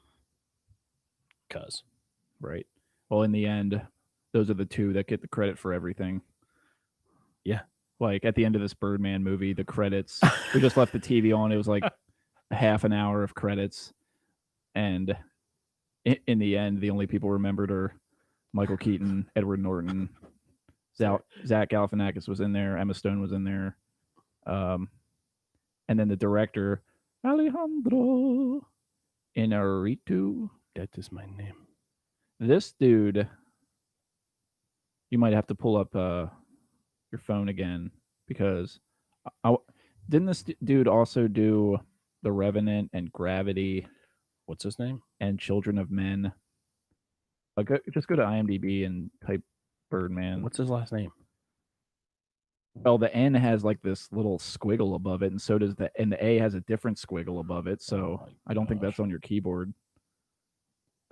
right. Well, in the end, those are the 2 that get the credit for everything. Yeah. Like at the end of this Birdman movie, the credits, we just left the TV on. It was like a half an hour of credits. And in the end, the only people remembered are Michael Keaton, Edward Norton, Zach Galifianakis was in there, Emma Stone was in there. And then the director, Alejandro Inarritu. that is my name. This dude, you might have to pull up your phone again because didn't this dude also do The Revenant and Gravity? What's his name? And Children of Men. Just go to IMDb and type Birdman. What's his last name? Well, the N has like this little squiggle above it, and so does the A has a different squiggle above it. So I don't think that's on your keyboard.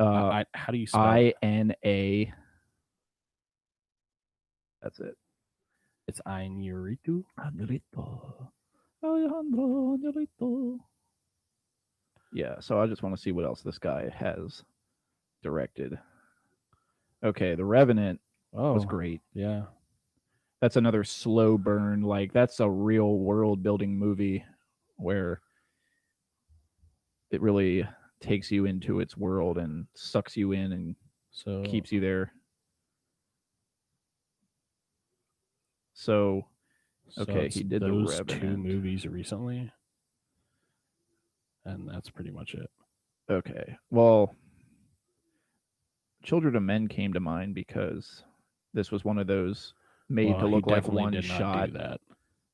How do you spell it? INA. That's it. It's Inarritu. Alejandro Inarritu. Yeah, so I just want to see what else this guy has directed. Okay, The Revenant was great. Yeah. That's another slow burn. Like, that's a real world building movie where it really takes you into its world and sucks you in and So keeps you there. So, okay, it's he did The those 2 Revenant. movies recently. And that's pretty much it. Okay, well, Children of Men came to mind because this was one of those made to look like one shot.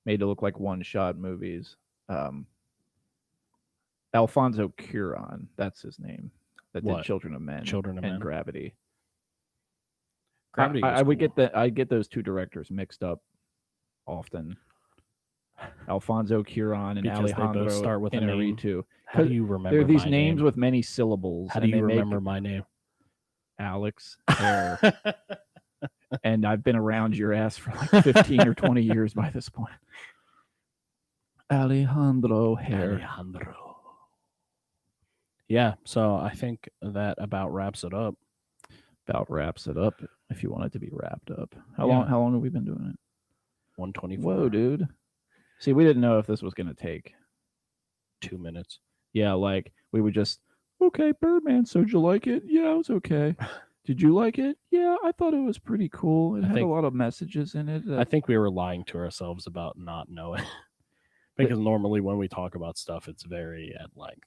Made to look like one shot movies. Alfonso Cuarón, that's his name. That did Children of Men. Children of and Men. Gravity. Gravity. I would get those 2 directors mixed up often. Alfonso Cuarón and Because they both Alejandro start with a name. Inarritu. How do you remember? There are these my names name? with many syllables. How do and you they make remember my name? Alex Hare. And I've been around your ass for like 15 or 20 years by this point. Alejandro Hare. Alejandro. Yeah, so I think that about wraps it up. About wraps it up. If you want it to be wrapped up. How Yeah. long have we been doing it? 124. Whoa, dude. See, we didn't know if this was going to take. 2 minutes. Yeah, like we would just, okay, Birdman, so did you like it? Yeah, it was okay. Did you like it? Yeah, I thought it was pretty cool. It I had think- a lot of messages in it. I think we were lying to ourselves about not knowing. Because normally when we talk about stuff, it's very at length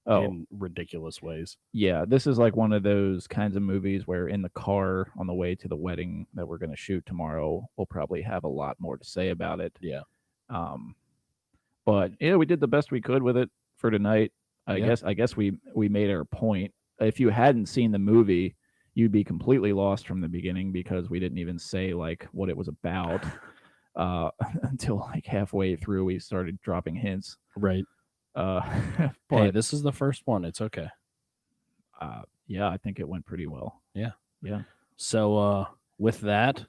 in ridiculous ways. Yeah, this is like one of those kinds of movies where in the car on the way to the wedding that we're going to shoot tomorrow, we'll probably have a lot more to say about it. Yeah. But yeah, we did the best we could with it for tonight. I guess we made our point. If you hadn't seen the movie, you'd be completely lost from the beginning because we didn't even say like what it was about until like halfway through we started dropping hints. Right. But Hey, this is the first one. It's okay. yeah, I think it went pretty well. Yeah. Yeah. So with that,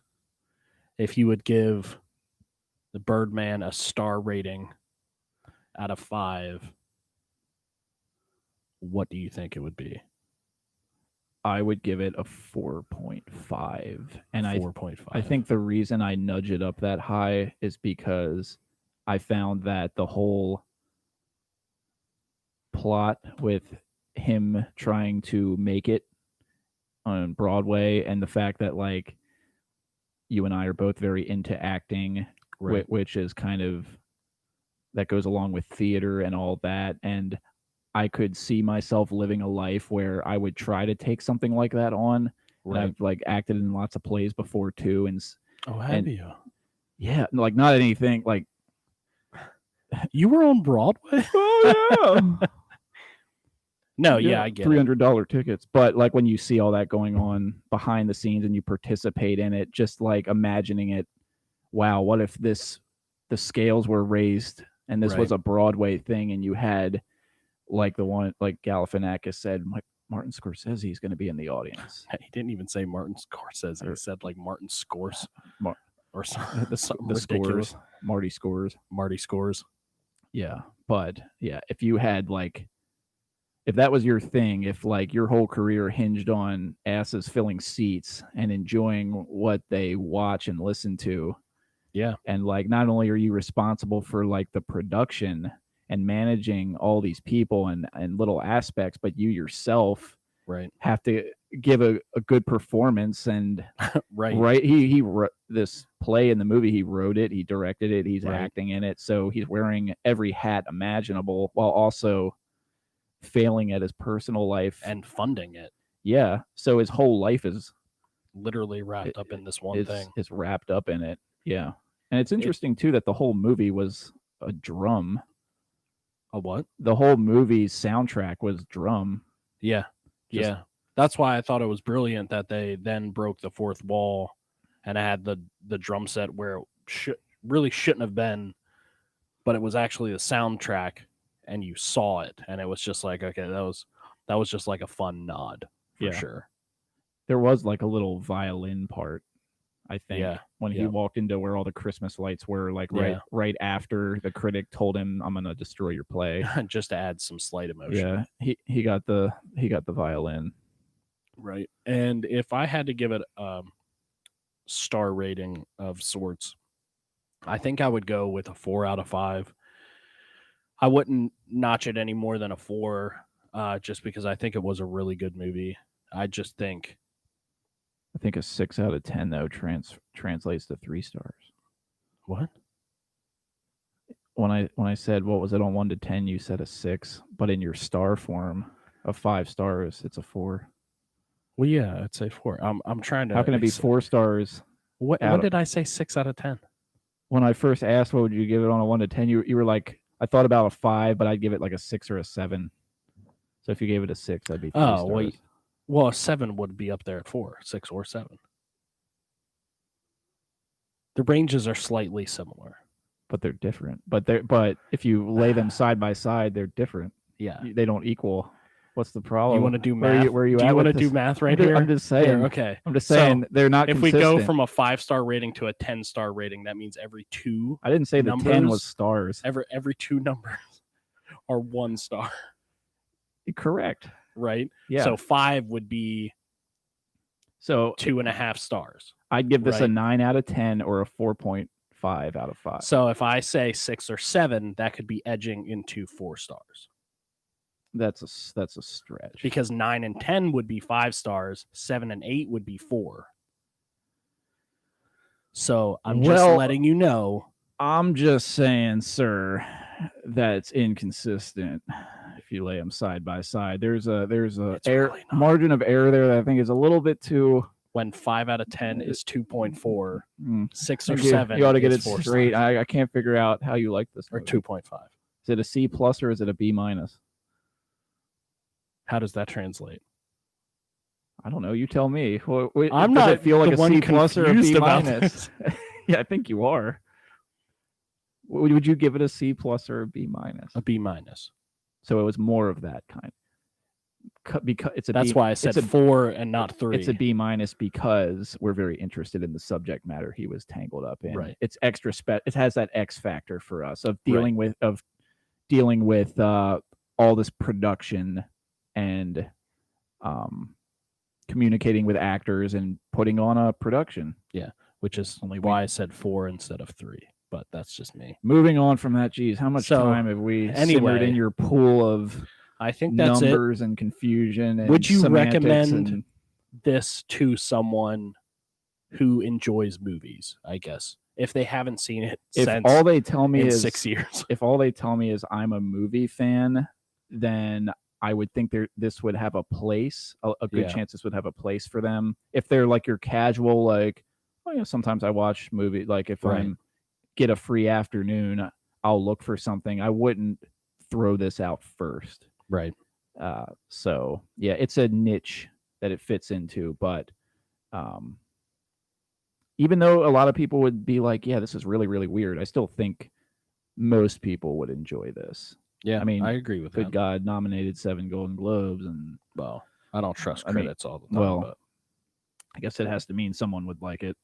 if you would give the Birdman a star rating out of 5, what do you think it would be? I would give it a 4.5. And 4.5. I think the reason I nudge it up that high is because I found that the whole plot with him trying to make it on Broadway and the fact that like you and I are both very into acting, Right. which is kind of that goes along with theater and all that. And I could see myself living a life where I would try to take something like that on. And Right. I've like acted in lots of plays before too. And Oh, have you? yeah, like not anything like, You were on Broadway? oh yeah. No, yeah, I get it. $300 tickets. But like when you see all that going on behind the scenes and you participate in it, just like imagining it, wow, what if the scales were raised and this was Right. a Broadway thing and you had like the one, like Galifianakis said, Martin Scorsese is going to be in the audience. He didn't even say Martin Scorsese. He said like Martin Scores or something The ridiculous. Scores, Marty Scores. Marty Scores. Yeah. But yeah, if you had like, if that was your thing, if like your whole career hinged on asses filling seats and enjoying what they watch and listen to, Yeah. and like not only are you responsible for like the production and managing all these people and little aspects, but you yourself Right. have to give a good performance. And Right. he wrote this play in the movie, he wrote it, he directed it, he's Right. acting in it, so he's wearing every hat imaginable while also failing at his personal life And funding it. yeah, so his whole life is Literally wrapped up in this one thing. is wrapped up in it. Yeah. And it's interesting too that the whole movie was a drum. A what? The whole movie's soundtrack was drum. Yeah. Just- Yeah. That's why I thought it was brilliant that they then broke the fourth wall and had the drum set where it really shouldn't have been, but it was actually the soundtrack and you saw it and it was just like, okay, that was just like a fun nod for Yeah. sure. There was like a little violin part, I think, Yeah, when he yeah. walked into where all the Christmas lights were, like Yeah. right after the critic told him, "I'm gonna destroy your play." Just to add some slight emotion. Yeah, he got the violin. Right. And if I had to give it a star rating of sorts, I think I would go with a 4 out of 5. I wouldn't notch it any more than a 4, just because I think it was a really good movie. I just think I think a 6 out of 10 though translates to 3 stars. what? When I said what was it on 1 to 10, you said a 6, but in your star form of 5 stars, it's a 4. Well, yeah, I'd say 4. I'm trying to. How can it be 4 stars? What? out When of- did I say 6 out of 10? When I first asked what would you give it on a 1 to 10, you were like, I thought about a 5, but I'd give it like a 6 or a 7. So if you gave it a 6, that'd be 3 Oh, stars. wait. Well, a 7 would be up there at 4, 6 or 7. The ranges are slightly similar. But they're different. But if you lay them side by side, they're different. Yeah. They don't equal. What's the problem? You want to do Where are math? you, where are you do at you want to with do this? math right I'm here? I'm just saying. Here, okay. I'm just So, saying they're not If consistent. we go from a 5-star rating to a 10-star rating, that means every 2 I didn't say the 10 numbers- was stars. every 2 numbers are 1 star, Correct. right? Yeah. So 5 would be So 2.5 stars. I'd give this a right. 9 out of 10 or a 4.5 5 out of 5. So if I say 6 or 7, that could be edging into 4 stars. That's a stretch. Because 9 and 10 would be 5 stars, 7 and 8 would be 4. So I'm just letting you know. I'm just saying, sir, that it's inconsistent. If you lay them side by side, there's a really not. margin of error there that I think is a little bit too. When 5 out of 10 is 2.4, 6 or You 7 you ought to get is it 4 straight. stars, I can't figure out how you like this. or movie. 2.5. Is it a C plus or is it a B minus? How does that translate? I don't know. You tell me. I'm does not it feel like the a one C plus or a confused B about minus? Yeah, I think you are. Would you give it a C plus or a B minus? A B minus. So it was more of that kind. Because it's a That's B, why I said 4 and not 3. It's a B minus because we're very interested in the subject matter he was tangled up in. Right. It's extra it has that X factor for us of dealing with all this production and communicating with actors and putting on a production. Yeah, which is only why I said 4 instead of 3. But that's just me. Moving on from that, geez, how much time have we simmered in your pool of I think that's numbers and confusion? And would you semantics recommend this to someone who enjoys movies? I guess if they haven't seen it since all they tell me in is 6 years. If all they tell me is I'm a movie fan, then I would think this would have a place. A good chance this would have a place for them. If they're like your casual, like, oh yeah, sometimes I watch movie. Like if I'm get a free afternoon, I'll look for something. I wouldn't throw this out first. Right. So yeah, it's a niche that it fits into, but even though a lot of people would be like, yeah, this is really, really weird, I still think most people would enjoy this. Yeah, I mean, I agree with good that. God, nominated 7 Golden Globes, and Well, I don't trust I mean, credits all the time. well, but I guess it has to mean someone would like it.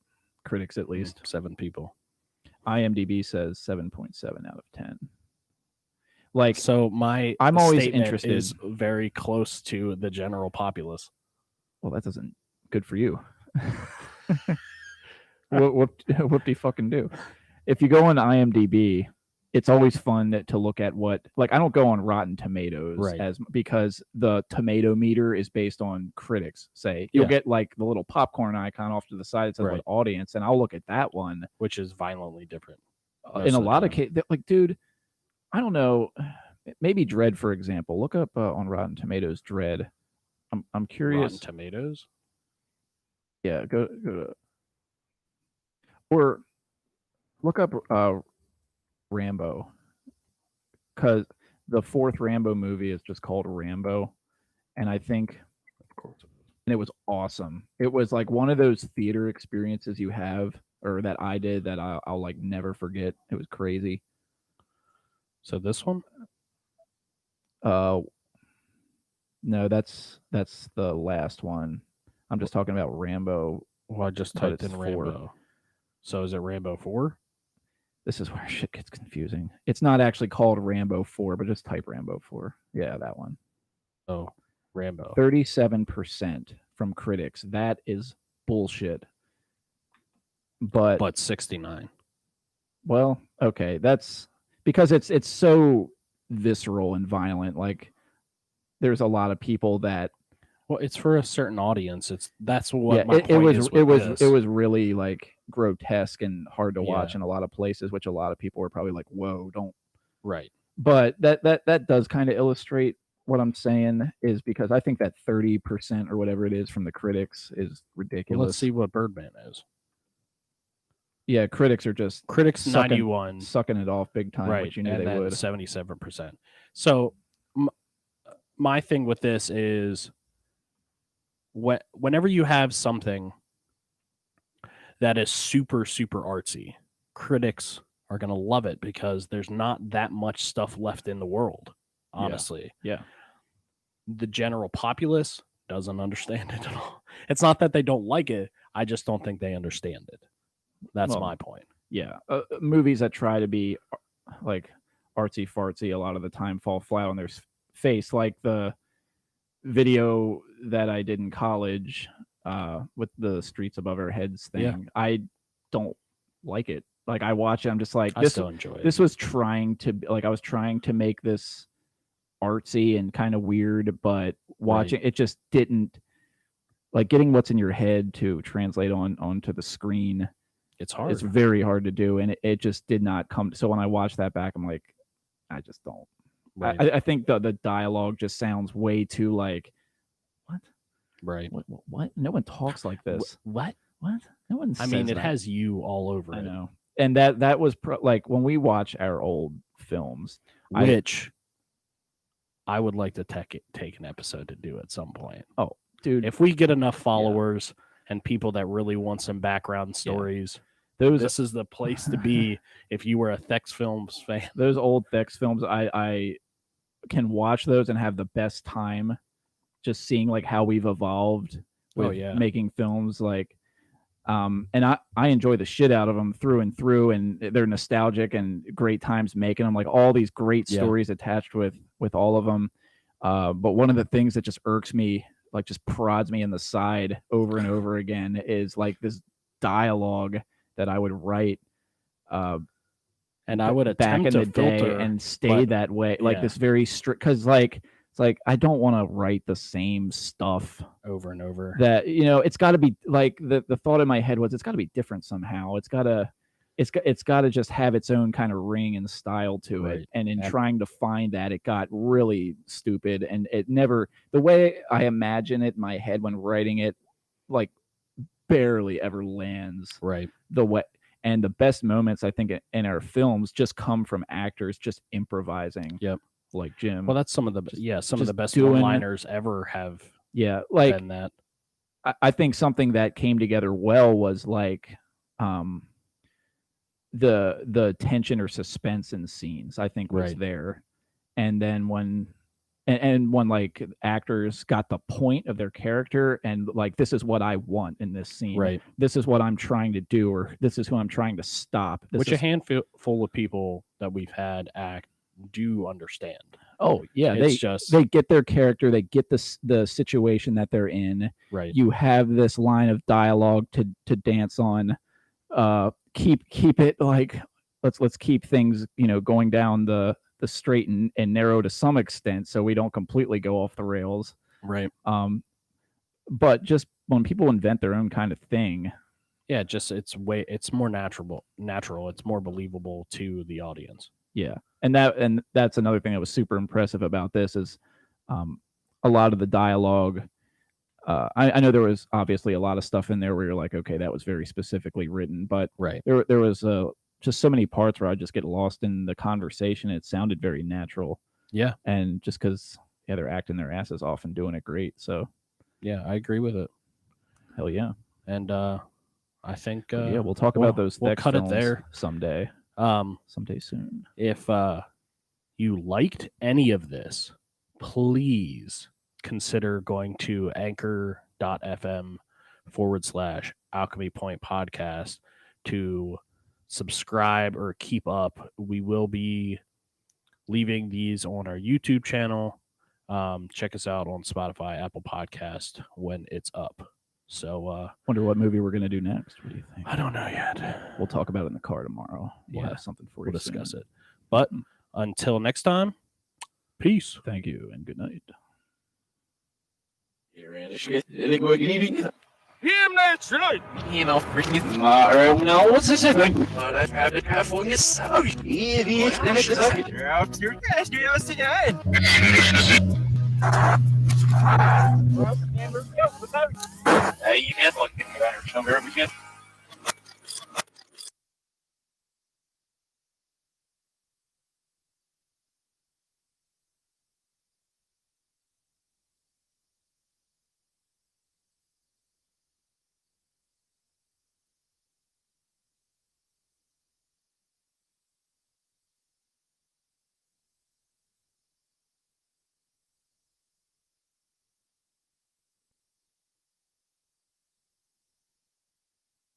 Critics, at least. 7 people. IMDb says 7.7 out of 10. Like, So I'm always statement interested. is very close to the general populace. Well, that doesn't good for you. Whoop de fucking do. If you go on IMDb, it's always fun to look at what, like, I don't go on Rotten Tomatoes because the tomato meter is based on critics. Say you'll get like the little popcorn icon off to the side that says like audience, and I'll look at that one, which is violently different. In a lot of cases, like, dude, I don't know. Maybe Dread, for example. Look up on Rotten Tomatoes Dread. I'm curious. Rotten Tomatoes. Yeah, go to, or look up Rambo, because the 4th Rambo movie is just called Rambo, and I think, of course, and it was awesome. It was like one of those theater experiences you have, or that I did, that I'll like never forget. It was crazy. So this one? No, that's the last one. I'm just talking about Rambo. Well, I just typed in Rambo. So is it Rambo 4? This is where shit gets confusing. It's not actually called Rambo 4, but just type Rambo 4. Yeah, that one. Oh, Rambo. 37% from critics. That is bullshit. But 69. Well, okay, that's because it's so visceral and violent. Like, there's a lot of people that. Well, it's for a certain audience. That's what my point is. It was really like grotesque and hard to watch in a lot of places, which a lot of people were probably like, "Whoa, don't." Right. But that does kind of illustrate what I'm saying, is because I think that 30% or whatever it is from the critics is ridiculous. Well, let's see what Birdman is. Yeah, critics are just 91 sucking it off big time, which you knew and they would. 77%. So my thing with this is, whenever you have something that is super, super artsy, critics are going to love it because there's not that much stuff left in the world, honestly. Yeah. The general populace doesn't understand it at all. It's not that they don't like it. I just don't think they understand it. That's my point. Yeah. Movies that try to be like artsy fartsy a lot of the time fall flat on their face, like the video that I did in college with the Streets Above Our Heads thing. I don't like it. like I watch it, I'm just like I this. still enjoy it. This was trying to like I was trying to make this artsy and kind of weird, but watching it just didn't like getting what's in your head to translate onto the screen. It's hard. It's very hard to do, and it just did not come. So when I watch that back, I'm like, I just don't. Right. I think the dialogue just sounds way too like, what? Right. What? No one talks like this. What? What? No one. I mean, says it that. has you all over I it. know, and that was like when we watch our old films, Which I would like to take an episode to do at some point. Oh, dude, If we get enough followers and people that really want some background stories, this is the place to be if you were a Thex Films fan. Those old Thex films, I can watch those and have the best time just seeing like how we've evolved with making films like and I enjoy the shit out of them through and through, and they're nostalgic and great times making them, like all these great stories attached with all of them. But one of the things that just irks me, like just prods me in the side over and over again, is like this dialogue that I would write and I would back in attempt the to day filter and stay that way, like this very strict, because like it's like I don't want to write the same stuff over and over. That it's got to be like the thought in my head was it's got to be different somehow. It's got to just have its own kind of ring and style to it. And in trying to find that, it got really stupid, and it never, the way I imagine it in my head when writing it, like barely ever lands right the way. And the best moments, I think, in our films just come from actors just improvising. Yep. Like Jim. Well, that's some of the the best doing one-liners ever have. Yeah, like been that. I think something that came together well was like the tension or suspense in scenes. I think was there, and then when like actors got the point of their character and like, this is what I want in this scene. Right. This is what I'm trying to do, or this is who I'm trying to stop. Which a handful of people that we've had act do understand. Oh yeah, they get their character, they get the situation that they're in. Right. You have this line of dialogue to dance on. Keep it like let's keep things going down the straight and narrow to some extent, so we don't completely go off the rails. Right. But just when people invent their own kind of thing, it's more natural. It's more believable to the audience. Yeah. And that's another thing that was super impressive about this is a lot of the dialogue. I know there was obviously a lot of stuff in there where you're like, okay, that was very specifically written, but there was just so many parts where I just get lost in the conversation. It sounded very natural. Yeah. And just because they're acting their asses off and doing it great. So yeah, I agree with it. Hell yeah. And I think we'll talk about those. We'll cut it there someday. Someday soon. If you liked any of this, please consider going to anchor.fm/Alchemy Point Podcast to subscribe or keep up. We will be leaving these on our YouTube channel. Check us out on Spotify, Apple Podcast when it's up. So wonder what movie we're gonna do next. What do you think? I don't know yet. We'll talk about it in the car tomorrow. We'll have something for you. We'll discuss it. But until next time, peace. Thank you and good night. What's this? But I've had it half on your side. You're out your cash, you're out to end. Hey, you can't look at me better. Come here, we can.